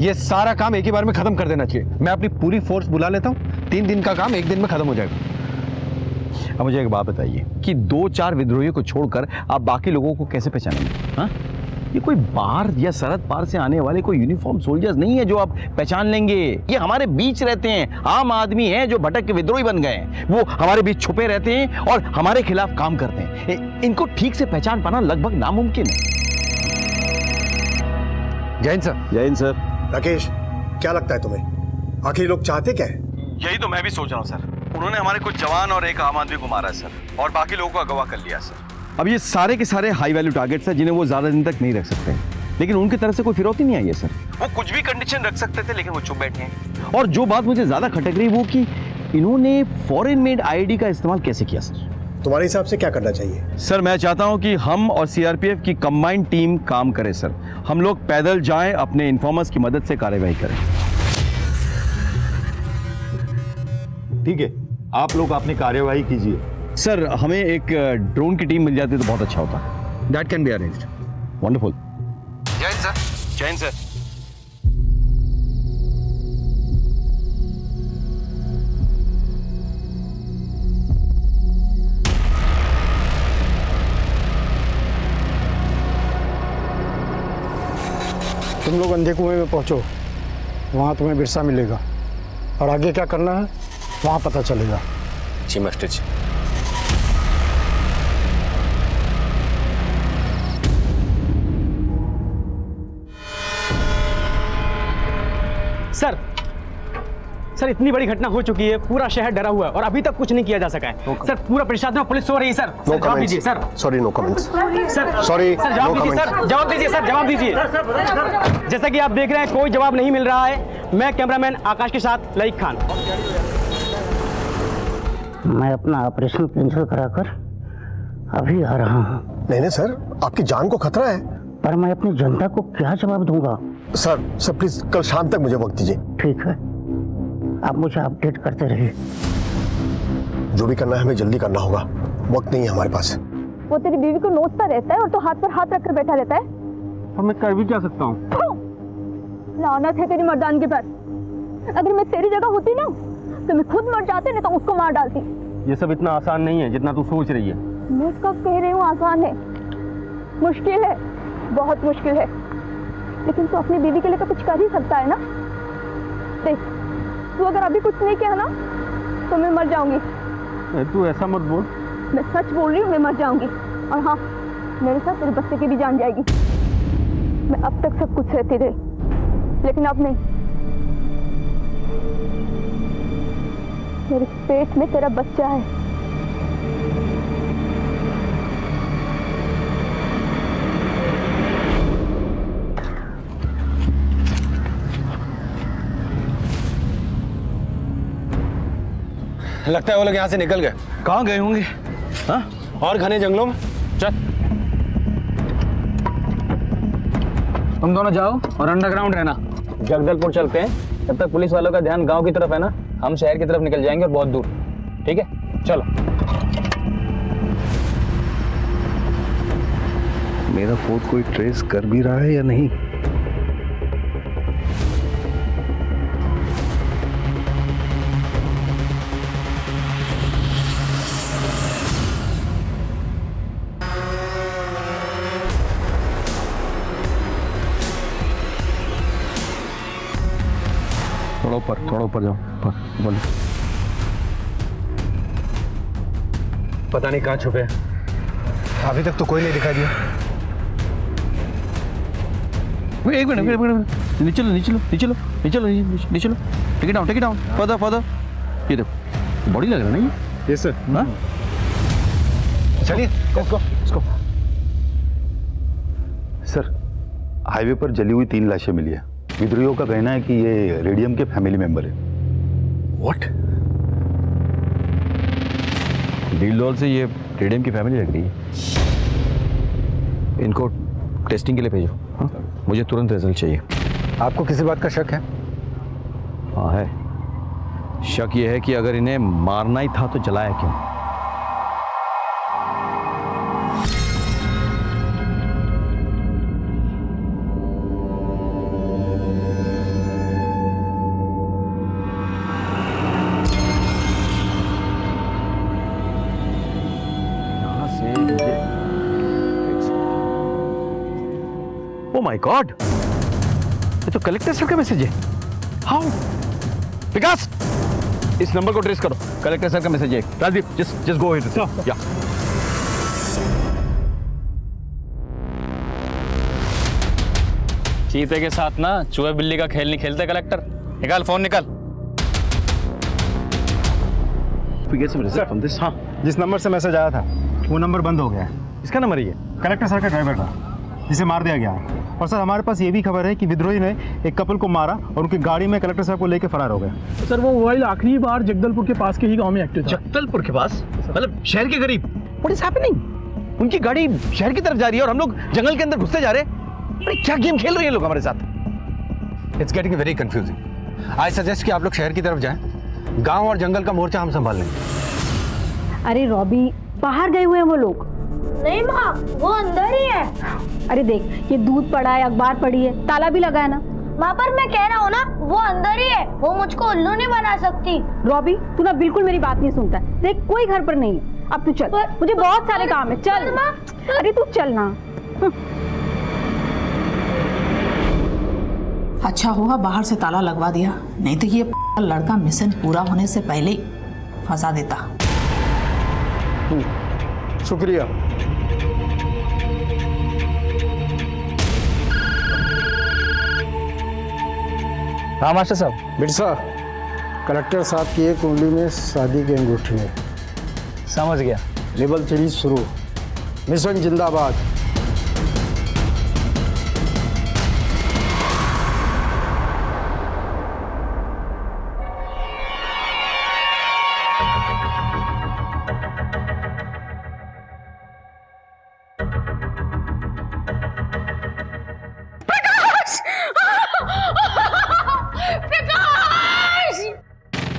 ये सारा काम एक ही बार में खत्म कर देना चाहिए। मैं अपनी पूरी फोर्स बुला लेता हूँ, 3 दिन का काम 1 दिन में खत्म हो जाएगा। अब मुझे एक बात बताइए कि 2-4 विद्रोहियों को छोड़कर आप बाकी लोगों को कैसे पहचानेंगे? हाँ, ये कोई बाहर या सरहद पार से आने वाले कोई यूनिफॉर्म सोल्जर्स नहीं है जो आप पहचान लेंगे। ये हमारे बीच रहते हैं, आम आदमी हैं जो भटक के विद्रोही बन गए हैं। वो हमारे बीच छुपे रहते हैं और हमारे खिलाफ काम करते हैं। इनको ठीक से पहचान पाना लगभग नामुमकिन है। जय हिंद सर। जय हिंद सर। राकेश, क्या लगता है तुम्हें, आखिर लोग चाहते क्या है? यही तो मैं भी सोच रहा हूँ सर। उन्होंने हमारे कुछ जवान और एक आम आदमी को मारा है सर, और बाकी लोगों को अगवा कर लिया सर। अब ये सारे के सारे हाई वैल्यू टारगेट्स हैं जिन्हें वो ज्यादा दिन तक नहीं रख सकते, लेकिन उनकी तरफ से कोई फिरौती नहीं आई है सर। वो कुछ भी कंडीशन रख सकते थे लेकिन वो चुप बैठे हैं। और जो बात मुझे ज्यादा खटक रही वो कि इन्होंने फॉरेन मेड आईडी का इस्तेमाल कैसे किया सर? तुम्हारे हिसाब से क्या करना चाहिए? सर मैं चाहता हूं कि हम और सीआरपीएफ की कंबाइंड टीम काम करे सर। हम लोग पैदल जाएं, अपने इन्फॉर्मर्स की मदद से कार्यवाही करें। ठीक है, आप लोग अपनी कार्यवाही कीजिए। सर हमें एक ड्रोन की टीम मिल जाती तो बहुत अच्छा होता। That can be arranged. Wonderful. जय हिंद सर। जय हिंद सर। तुम लोग अंधे कुएं में पहुंचो, वहां तुम्हें बिरसा मिलेगा और आगे क्या करना है वहां पता चलेगा। जी मास्टर जी। सर इतनी बड़ी घटना हो चुकी है, पूरा शहर डरा हुआ है और अभी तक कुछ नहीं किया जा सका है। सर पूरा प्रशासन और पुलिस सो रही है। सर जवाब दीजिए sir. Sorry, no comments. Sir sorry, sir जवाब दीजिए सर। जवाब दीजिए सर। जवाब दीजिए। जैसा कि आप देख रहे हैं कोई जवाब नहीं मिल रहा है। मैं कैमरामैन आकाश के साथ लईक खान। मैं अपना ऑपरेशन कैंसिल कराकर अभी आ रहा हूँ। नहीं सर, आपकी जान को खतरा है। पर मैं अपनी जनता को क्या जवाब दूंगा? सर प्लीज कल शाम तक मुझे वक्त दीजिए। ठीक है, आप मुझे अपडेट करते रहिए। जो भी करना है हमें जल्दी करना होगा, वक्त नहीं है हमारे पास। वो तेरी बीवी को नोचता रहता है और तो हाथ पर हाथ रखकर बैठा रहता है। और मैं कर भी क्या सकता हूँ? लानत है तेरी मर्दानगी पर। अगर मैं तेरी जगह होती ना तो मैं खुद मर जाती, नहीं तो उसको मार डालती। ये सब इतना आसान नहीं है जितना तू सोच रही है। मैं कब कह रही हूँ आसान है? मुश्किल है, बहुत मुश्किल है। लेकिन तू अपनी बीवी के लिए तो कुछ कर ही सकता है ना। देख, तू अगर अभी कुछ नहीं किया ना तो मैं मर जाऊंगी। तू ऐसा मत बोल। मैं सच बोल रही हूँ, मैं मर जाऊंगी। और हाँ, मेरे साथ तेरे बच्चे की भी जान जाएगी। मैं अब तक सब कुछ सहती रही, लेकिन अब नहीं। मेरे पेट में तेरा बच्चा है। लगता है वो लोग यहाँ से निकल गए। कहाँ गए होंगे? हाँ, और घने जंगलों में। चल तुम दोनों जाओ और अंडरग्राउंड रहना। जगदलपुर चलते हैं, तब तक पुलिस वालों का ध्यान गांव की तरफ है ना, हम शहर की तरफ निकल जाएंगे और बहुत दूर। ठीक है, चलो। मेरा फोन कोई ट्रेस कर भी रहा है या नहीं? थोड़ा ऊपर जाओ, बोलो। पता नहीं कहाँ छुपे हैं। अभी तक तो कोई नहीं दिखाई दिया। एक मिनट, नीचे लो। Take it down, further. ये देखो, बॉडी लग रहा है ना ये? Yes sir. हाँ, चलिए इसको। सर, हाईवे पर जली हुई 3 लाशें मिली है। विद्रोहियों का कहना है कि ये रेडियम के फैमिली मेंबर है। व्हाट? डील डॉल से ये रेडियम की फैमिली लग रही है। इनको टेस्टिंग के लिए भेजो। हाँ? मुझे तुरंत रिजल्ट चाहिए। आपको किसी बात का शक है? हाँ है। शक ये है कि अगर इन्हें मारना ही था तो जलाया क्यों? ओ माय गॉड, ये तो कलेक्टर सर का मैसेज है। हाउ? विकास, इस नंबर को ट्रेस करो। कलेक्टर सर का मैसेज है। Rajdeep, just go ahead. या चीते के साथ ना चूहे बिल्ली का खेल नहीं खेलते कलेक्टर। निकाल फोन, निकाल। हाँ, जिस नंबर से मैसेज आया था वो नंबर बंद हो गया है। इसका नंबर ही है, कलेक्टर सर का ड्राइवर था, जिसे मार दिया गया है। और सर, हमारे पास ये भी खबर है कि विद्रोही ने एक कपल को मारा और उनकी गाड़ी में कलेक्टर साहब को लेकर फरार हो गए। सर, वो मोबाइल आखिरी बार जगदलपुर के पास के ही गांव में एक्टिव था। जगदलपुर के पास? मतलब शहर के करीब? What is happening? उनकी गाड़ी शहर की तरफ जा रही है और हम लोग जंगल के अंदर घुसते जा रहे हैं। अरे क्या गेम खेल रहे हैं लोग हमारे साथ? It's getting very confusing. I suggest कि आप लोग शहर की तरफ जाएं। गांव और जंगल का मोर्चा हम संभाल लेंगे। अरे रॉबी, बाहर गए हुए हैं वो लोग। नहीं माँ, वो अंदर ही है। अरे देख, ये दूध पड़ा है, अखबार पड़ी है, ताला भी लगा है ना। माँ, पर मैं कह रहा हूँ ना, वो अंदर ही है। वो मुझको उल्लू नहीं बना सकती। रॉबी, तू ना बिल्कुल मेरी बात नहीं सुनता है। देख, कोई घर पर नहीं है। अब तू चल, मुझे बहुत सारे काम है। चल। अरे तू चल ना। अच्छा हुआ बाहर से ताला लगवा दिया, नहीं तो ये लड़का मिशन पूरा होने से पहले ही फंसा देता। शुक्रिया। हाँ मास्टर साहब। बिरसा, कलेक्टर साहब की एक उंगली में शादी की अंगूठी है। समझ गया। लेवल 3 शुरू। मिशन जिंदाबाद।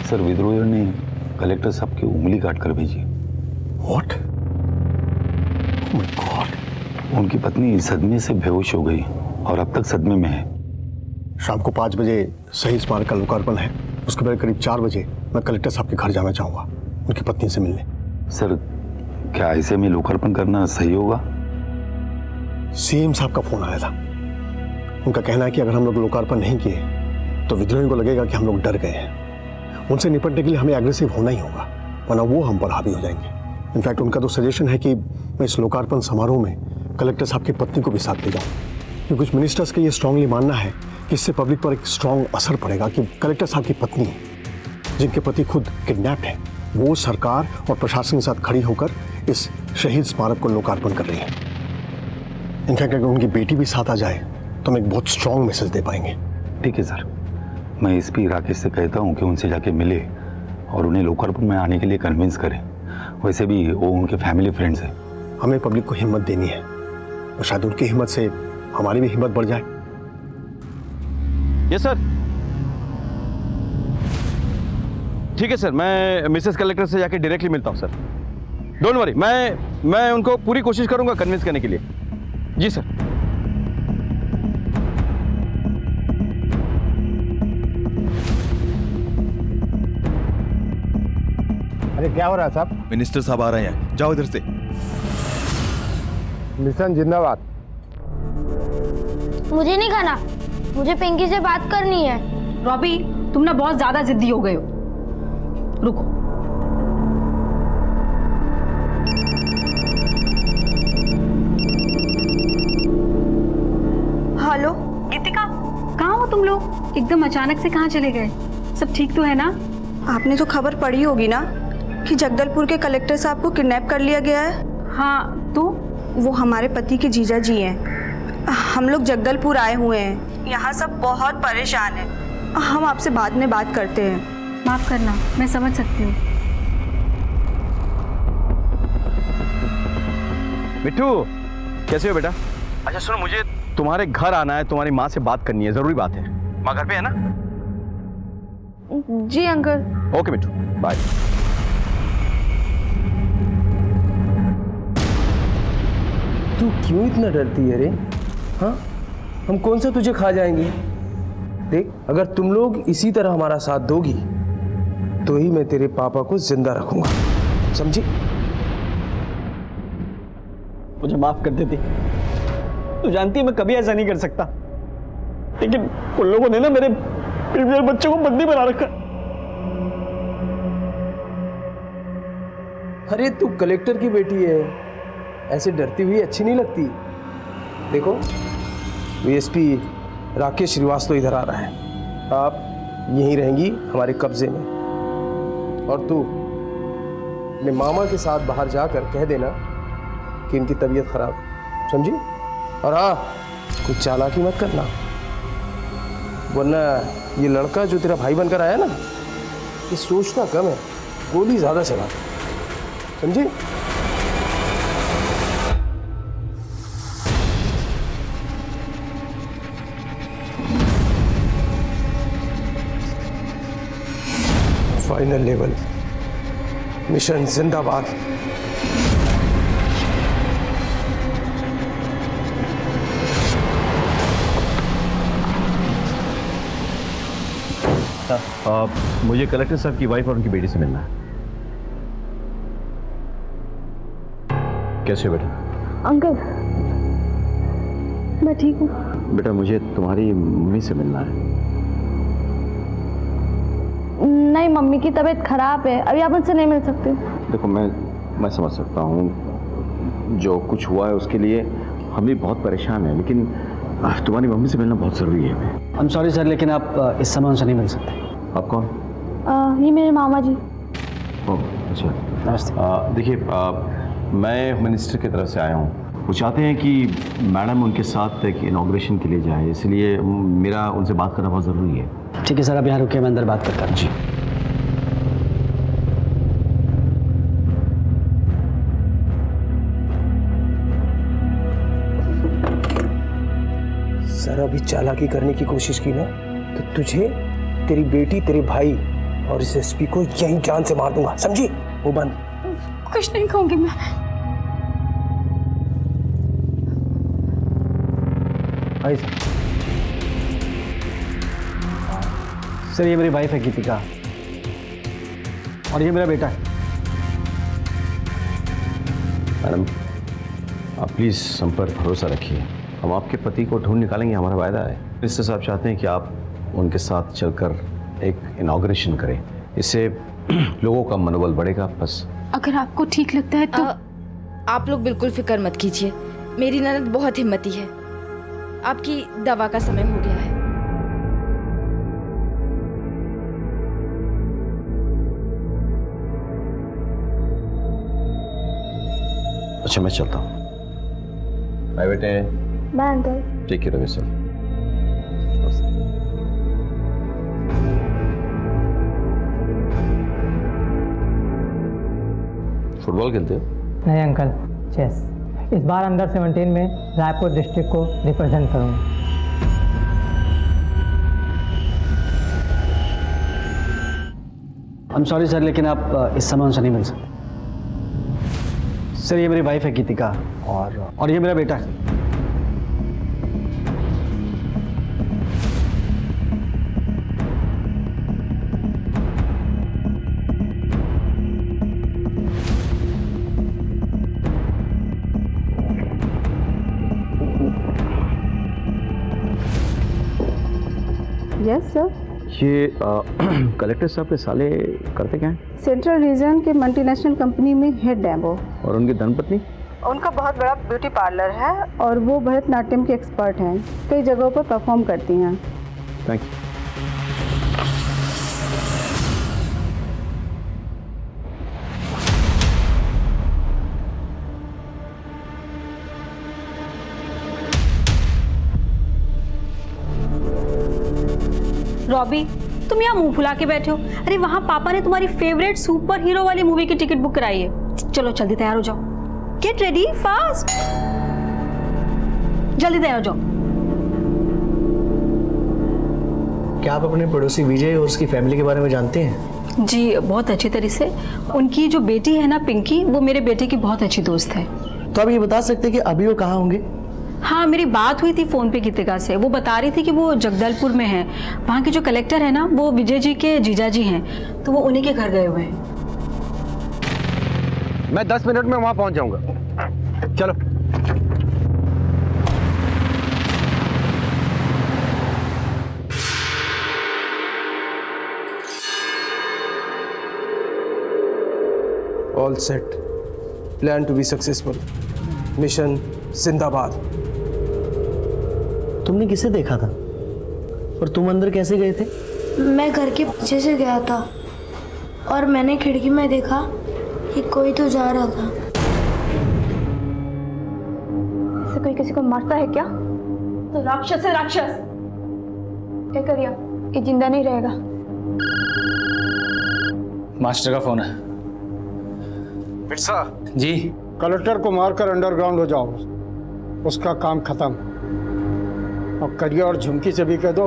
सर, विद्रोहियों ने कलेक्टर साहब की उंगली काट कर भेजी। व्हाट? Oh my God. उनकी पत्नी सदमे से बेहोश हो गई और अब तक सदमे में है। शाम को 5 बजे शहीद स्मारक का लोकार्पण है। उसके बाद करीब 4 बजे मैं कलेक्टर साहब के घर जाना चाहूँगा उनकी पत्नी से मिलने। सर, क्या ऐसे में लोकार्पण करना सही होगा? सीएम साहब का फोन आया था। उनका कहना है कि अगर हम लोग लोकार्पण नहीं किए तो विद्रोहियों को लगेगा कि हम लोग डर गए हैं। उनसे निपटने के लिए हमें एग्रेसिव होना ही होगा, वरना वो हम पर हावी हो जाएंगे। इनफैक्ट उनका तो सजेशन है कि मैं इस लोकार्पण समारोह में कलेक्टर साहब की पत्नी को भी साथ ले जाऊं, क्योंकि कुछ मिनिस्टर्स का ये स्ट्रांगली मानना है कि इससे पब्लिक पर एक स्ट्रांग असर पड़ेगा कि कलेक्टर साहब की पत्नी, जिनके पति खुद किडनैप्ड है, वो सरकार और प्रशासन के साथ खड़ी होकर इस शहीद स्मारक को लोकार्पण कर रही है। इनफैक्ट अगर उनकी बेटी भी साथ आ जाए तो हम एक बहुत स्ट्रांग मैसेज दे पाएंगे। ठीक है सर, मैं एसपी राकेश से कहता हूँ कि उनसे जाके मिले और उन्हें लोकरपुर में आने के लिए कन्विंस करें। वैसे भी वो उनके फैमिली फ्रेंड्स हैं। हमें पब्लिक को हिम्मत देनी है और शायद उनकी हिम्मत से हमारी भी हिम्मत बढ़ जाए। Yes sir. ठीक है सर, मैं मिसेस कलेक्टर से जाके डायरेक्टली मिलता हूं सर। डोंट वरी, मैं उनको पूरी कोशिश करूंगा कन्विंस करने के लिए। जी सर। अरे क्या हो रहा है साहब? मिनिस्टर साहब आ रहे हैं, जाओ इधर से। मिशन जिंदाबाद। मुझे नहीं खाना, मुझे पिंकी से बात करनी है। रॉबी, तुम ना बहुत ज्यादा जिद्दी हो गए हो। रुको। हेलो गीतिका, कहाँ हो तुम लोग? एकदम अचानक से कहाँ चले गए? सब ठीक तो है ना? आपने तो खबर पढ़ी होगी ना कि जगदलपुर के कलेक्टर साहब को किडनैप कर लिया गया है। हाँ तो वो हमारे पति के जीजा जी हैं। हम लोग जगदलपुर आए हुए हैं, यहाँ सब बहुत परेशान हैं। हम आपसे बाद में बात करते हैं। माफ करना, मैं समझ सकती हूँ। मिट्टू, कैसे हो बेटा? अच्छा सुनो, मुझे तुम्हारे घर आना है, तुम्हारी माँ से बात करनी है, जरूरी बात है। माँ घर पे है ना? जी अंकल। ओके मिट्टू, बाय। तू क्यों इतना डरती है रे? हाँ, हम कौन सा तुझे खा जाएंगे? देख, अगर तुम लोग इसी तरह हमारा साथ दोगी तो ही मैं तेरे पापा को जिंदा रखूंगा, समझी? मुझे माफ कर देती। तू जानती है मैं कभी ऐसा नहीं कर सकता, लेकिन उन लोगों ने ना मेरे बच्चों को बंदी बना रखा। अरे तू कलेक्टर की बेटी है, ऐसे डरती हुई अच्छी नहीं लगती। देखो, एसपी राकेश श्रीवास्तव इधर आ रहा है, आप यहीं रहेंगी हमारे कब्जे में। और तू अपने मामा के साथ बाहर जाकर कह देना कि इनकी तबीयत खराब है, समझी? और हाँ, कुछ चालाकी मत करना, वरना ये लड़का जो तेरा भाई बनकर आया ना, ये सोचता कम है, गोली ज्यादा चलाता, समझी? फाइनल लेवल मिशन जिंदाबाद। मुझे कलेक्टर साहब की वाइफ और उनकी बेटी से मिलना है। कैसे हो बेटा? अंकल, मैं ठीक हूँ। बेटा मुझे तुम्हारी मम्मी से मिलना है। नहीं, मम्मी की तबीयत खराब है, अभी आप उनसे नहीं मिल सकते। देखो मैं समझ सकता हूँ, जो कुछ हुआ है उसके लिए हम भी बहुत परेशान हैं, लेकिन तुम्हारी मम्मी से मिलना बहुत ज़रूरी है। आई एम सॉरी सर, लेकिन आप इस समय उनसे नहीं मिल सकते। आप कौन? ये मेरे मामा जी। ओह अच्छा, नमस्ते। देखिए, मैं होम मिनिस्टर की तरफ से आया हूँ। वो चाहते हैं कि मैडम उनके साथ एक इनॉग्रेशन के लिए जाए, इसलिए मेरा उनसे बात करना बहुत ज़रूरी है। ठीक है सर, आप यहाँ रुकिए, मैं अंदर बात करता हूँ। जी। सर, अभी चालाकी करने की कोशिश की ना तो तुझे, तेरी बेटी, तेरे भाई और इस एसपी को यहीं जान से मार दूंगा, समझी? वो बंद। कुछ नहीं कहूंगी मैं। आई सर, ये मेरी वाइफ है गीतिका, और ये मेरा बेटा है। मैडम, आप प्लीज़ हम पर भरोसा रखिए, हम आपके पति को ढूंढ निकालेंगे, हमारा वायदा है। मिनिस्टर साहब चाहते हैं कि आप उनके साथ चलकर एक इनॉग्रेशन करें, इससे लोगों का मनोबल बढ़ेगा। बस अगर आपको ठीक लगता है तो आप लोग बिल्कुल फिक्र मत कीजिए, मेरी ननद बहुत हिम्मती है। आपकी दवा का समय हो गया है। अच्छा, मैं चलता हूँ। बाय बेटे। Bye uncle. Take care of yourself. Football खेलते हो? नहीं अंकल, चेस। इस बार अंडर 17 में रायपुर डिस्ट्रिक्ट को रिप्रेजेंट करूँगा। आई एम सॉरी सर, लेकिन आप इस समय उनसे नहीं मिल सकते। सर, ये मेरी वाइफ है गीतिका और ये मेरा बेटा है। Yes sir. ये कलेक्टर साहब के साले करते क्या हैं? सेंट्रल रीजन के मल्टीनेशनल कंपनी में हेड है वो। और उनकी धर्मपत्नी? उनका बहुत बड़ा ब्यूटी पार्लर है और वो भरतनाट्यम के एक्सपर्ट हैं, कई जगहों पर परफॉर्म करती हैं। Thank you. रॉबी, तुम यहाँ मुंह फुला के बैठे हो। अरे वहाँ पापा ने तुम्हारी फेवरेट सुपर हीरो वाली मूवी की टिकट बुक कराई है। चलो जल्दी तैयार हो जाओ। गेट रेडी फास्ट, जल्दी तैयार हो जाओ। क्या आप अपने पड़ोसी विजय और उसकी फैमिली के बारे में जानते हैं? जी बहुत अच्छी तरह से। उनकी जो बेटी है ना पिंकी, वो मेरे बेटे की बहुत अच्छी दोस्त है। तो आप ये बता सकते हैं कि अभी वो कहाँ होंगे? हाँ, मेरी बात हुई थी फ़ोन पे गीतिका से। वो बता रही थी कि वो जगदलपुर में है। वहाँ के जो कलेक्टर है ना, वो विजय जी के जीजा जी हैं, तो वो उन्हीं के घर गए हुए हैं। मैं 10 मिनट में वहां पहुंच जाऊंगा। चलो। All set, plan to be successful, mission जिंदाबाद। तुमने किसे देखा था और तुम अंदर कैसे गए थे? मैं घर के पीछे से गया था और मैंने खिड़की में देखा कि कोई तो जा रहा था। ऐसे कोई किसी को मारता है क्या? तो राक्षस है राक्षस। क्या करिए, ये जिंदा नहीं रहेगा। मास्टर का फोन है। मिर्जा जी। कलेक्टर को मारकर अंडरग्राउंड हो जाओ, उसका काम खत्म। और करिया और झुमकी से भी कह दो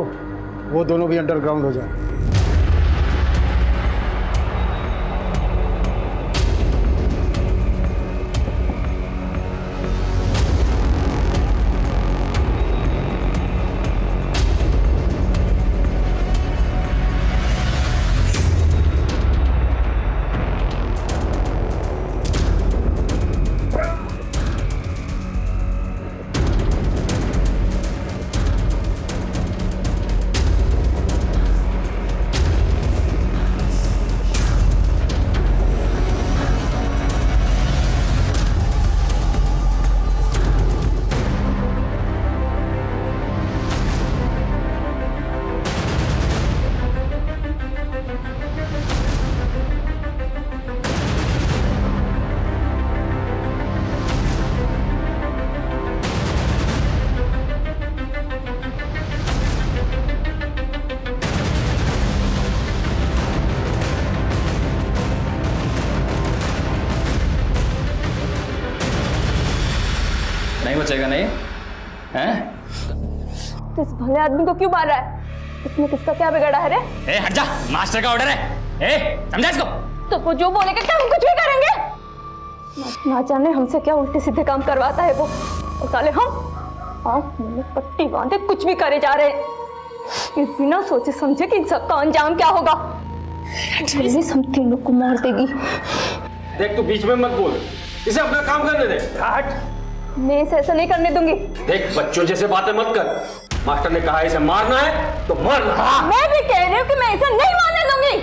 वो दोनों भी अंडरग्राउंड हो जाए। नहीं बचेगा नहीं हैं? तो इस भले आदमी को क्यों मार रहा है? इसने किसका क्या बिगाड़ा है रे? ए हट जा, मास्टर का ऑर्डर है। ए समझा इसको? तो वो जो बोलेगा क्या हम कुछ भी करेंगे? ना जाने हमसे क्या उल्टे सीधे काम करवाता है वो। और साले हम आँख में पट्टी बांधे कुछ भी करे जा रहे हैं। ये बिना सोचे समझे कि इन सबका अंजाम क्या होगा। पुलिस हम तीनों को मार देगी। देख तू बीच में मत बोल, इसे अपना काम करने दे। हट। मैं इसे ऐसा नहीं करने दूंगी। देख बच्चों जैसे बातें मत कर। मास्टर ने कहा इसे मारना है तो मारना। मैं भी कह रही हूँ कि मैं इसे नहीं मारने दूंगी।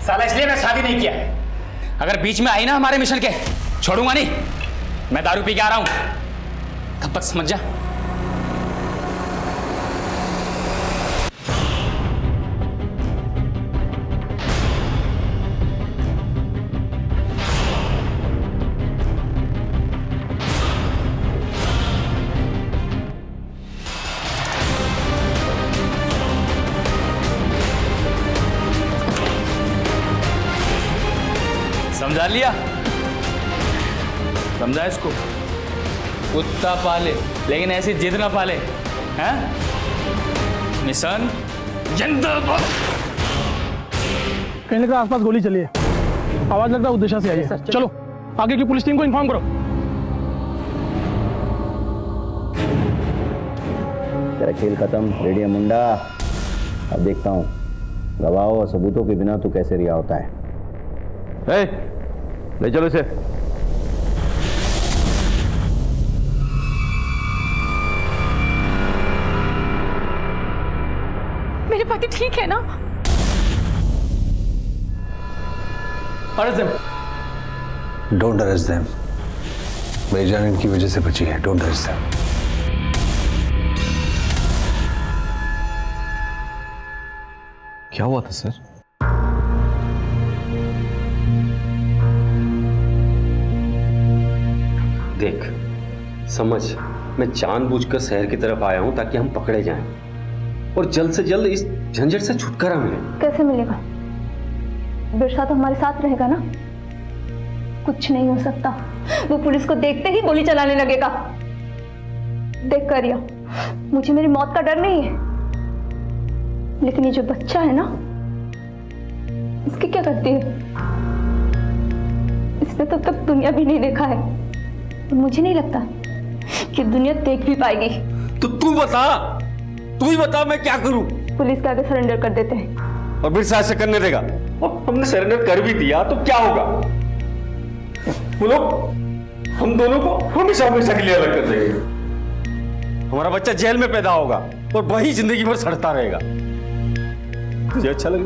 साला इसलिए मैं शादी नहीं किया। अगर बीच में आई ना हमारे मिशन के, छोड़ूंगा नहीं। मैं दारू पी के आ रहा हूं, तब तक समझ जा। समझा लिया? समझा इसको? कुत्ता पाले लेकिन ऐसी जिद ना पाले, हैं? मिशन जिंदाबाद। कहने का आसपास गोली चली है, आवाज लगता है उद्देश्य से आई है। चलो आगे की पुलिस टीम को इन्फॉर्म करो। तेरा खेल खत्म, रेडियम मुंडा। अब देखता हूँ गवाहों और सबूतों के बिना तू कैसे रिहा होता है। ले चलो इसे। मेरे पति ठीक है ना? Don't arrest them. मेरी जान इनकी वजह से बची है। Don't arrest them. क्या हुआ था सर? देख समझ, मैं जानबूझकर शहर की तरफ आया हूं ताकि हम पकड़े जाएं और जल्द से जल्द इस झंझट से छुटकारा मिले। कैसे मिलेगा? बिरसा तो हमारे साथ रहेगा ना? कुछ नहीं हो सकता, वो पुलिस को देखते ही गोली चलाने लगेगा। देख करिया, मुझे मेरी मौत का डर नहीं है, लेकिन ये जो बच्चा है ना, इसकी क्या गलती है? इसने तो तब दुनिया भी नहीं देखा है, और मुझे नहीं लगता कि दुनिया देख भी पाएगी। तो तू बता, तू ही बता मैं क्या करूं? पुलिस के आगे सरेंडर कर देते हैं। और बिरसा ऐसे करने देगा? और हमने सरेंडर कर भी दिया तो क्या होगा? वो लोग हम दोनों को हमेशा हमेशा के लिए अलग कर देंगे। हमारा बच्चा जेल में पैदा होगा और वही जिंदगी भर सड़ता रहेगा। तुझे अच्छा लगे?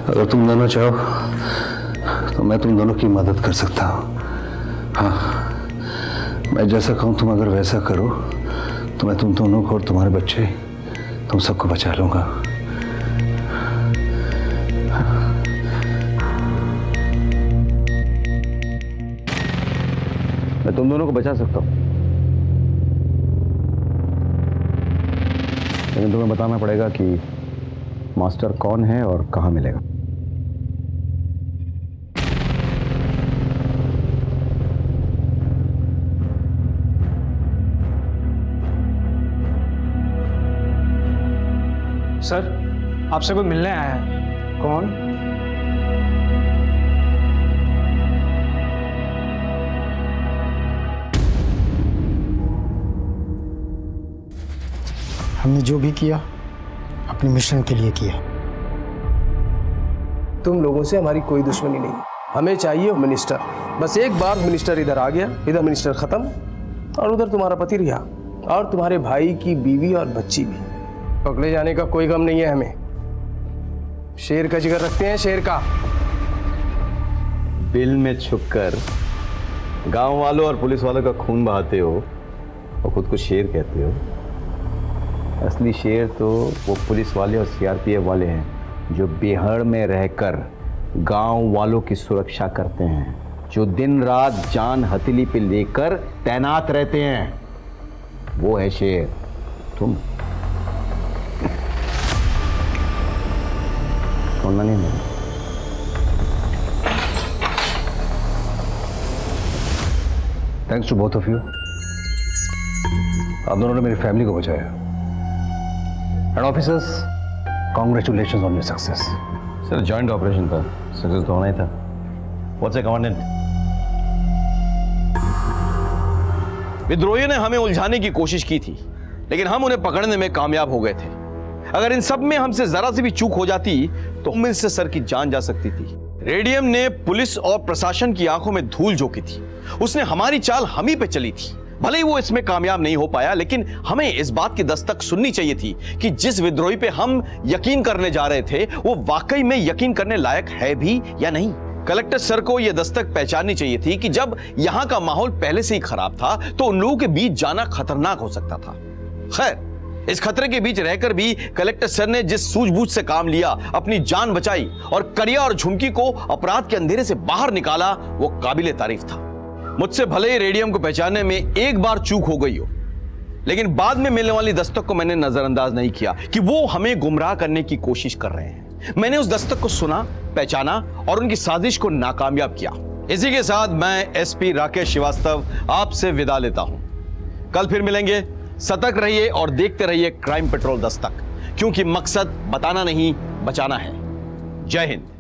अगर तुम दोनों चाहो तो मैं तुम दोनों की मदद कर सकता हूँ। हाँ, मैं जैसा कहूँ तुम अगर वैसा करो तो मैं तुम दोनों को और तुम्हारे बच्चे, तुम सबको बचा लूंगा। मैं तुम दोनों को बचा सकता हूँ, लेकिन तुम्हें बताना पड़ेगा कि मास्टर कौन है और कहाँ मिलेगा। सर, आपसे कोई मिलने आया है। कौन? हमने जो भी किया अपने मिशन के लिए किया। तुम लोगों से हमारी कोई दुश्मनी नहीं, हमें चाहिए मिनिस्टर। बस एक बार मिनिस्टर इधर आ गया, इधर मिनिस्टर खत्म, और उधर तुम्हारा पति रिहा, और तुम्हारे भाई की बीवी और बच्ची भी। पकड़े जाने का कोई गम नहीं है हमें। शेर का जिगर रखते हैं, शेर का। बिल में छुपकर गांव वालों और पुलिस वालों का खून बहाते हो और खुद को शेर कहते हो। असली शेर तो वो पुलिस वाले और सीआरपीएफ वाले हैं जो बिहार में रहकर गांव वालों की सुरक्षा करते हैं, जो दिन रात जान हथेली पे लेकर तैनात रहते हैं। वो है शेर। तुम सुनना नहीं है। Thanks to both of you. आप दोनों ने मेरी फैमिली को बचाया। And officers, congratulations on your success. Sir joint operation था, सक्सेस तो होना ही था। What's a commandant? विद्रोहियों ने हमें उलझाने की कोशिश की थी, लेकिन हम उन्हें पकड़ने में कामयाब हो गए थे। अगर इन सब में हमसे जरा सी भी चूक हो जाती तो उम्मीद से सर की जान जा सकती थी। रेडियम ने पुलिस और प्रशासन की आंखों में धूल झोंकी थी। उसने हमारी चाल हम ही पे चली थी। भले ही वो इसमें कामयाब नहीं हो पाया, लेकिन हमें इस बात की दस्तक सुननी चाहिए थी कि जिस विद्रोही पे हम यकीन करने जा रहे थे वो वाकई में यकीन करने लायक है भी या नहीं। कलेक्टर सर को यह दस्तक पहचाननी चाहिए थी कि जब यहां का माहौल पहले से ही खराब था तो उन लोगों के बीच जाना खतरनाक हो सकता था। खैर, इस खतरे के बीच रहकर भी कलेक्टर सर ने जिस सूझबूझ से काम लिया, अपनी जान बचाई और करिया और झुमकी को अपराध के अंधेरे से बाहर निकाला, वो काबिले तारीफ था। मुझसे भले ही रेडियम को पहचानने में एक बार चूक हो गई हो, लेकिन बाद में मिलने वाली दस्तक को मैंने नजरअंदाज नहीं किया कि वो हमें गुमराह करने की कोशिश कर रहे हैं। मैंने उस दस्तक को सुना, पहचाना और उनकी साजिश को नाकामयाब किया। इसी के साथ मैं एसपी राकेश श्रीवास्तव आपसे विदा लेता हूं। कल फिर मिलेंगे। सतर्क रहिए और देखते रहिए क्राइम पेट्रोल दस्तक, क्योंकि मकसद बताना नहीं, बचाना है। जय हिंद।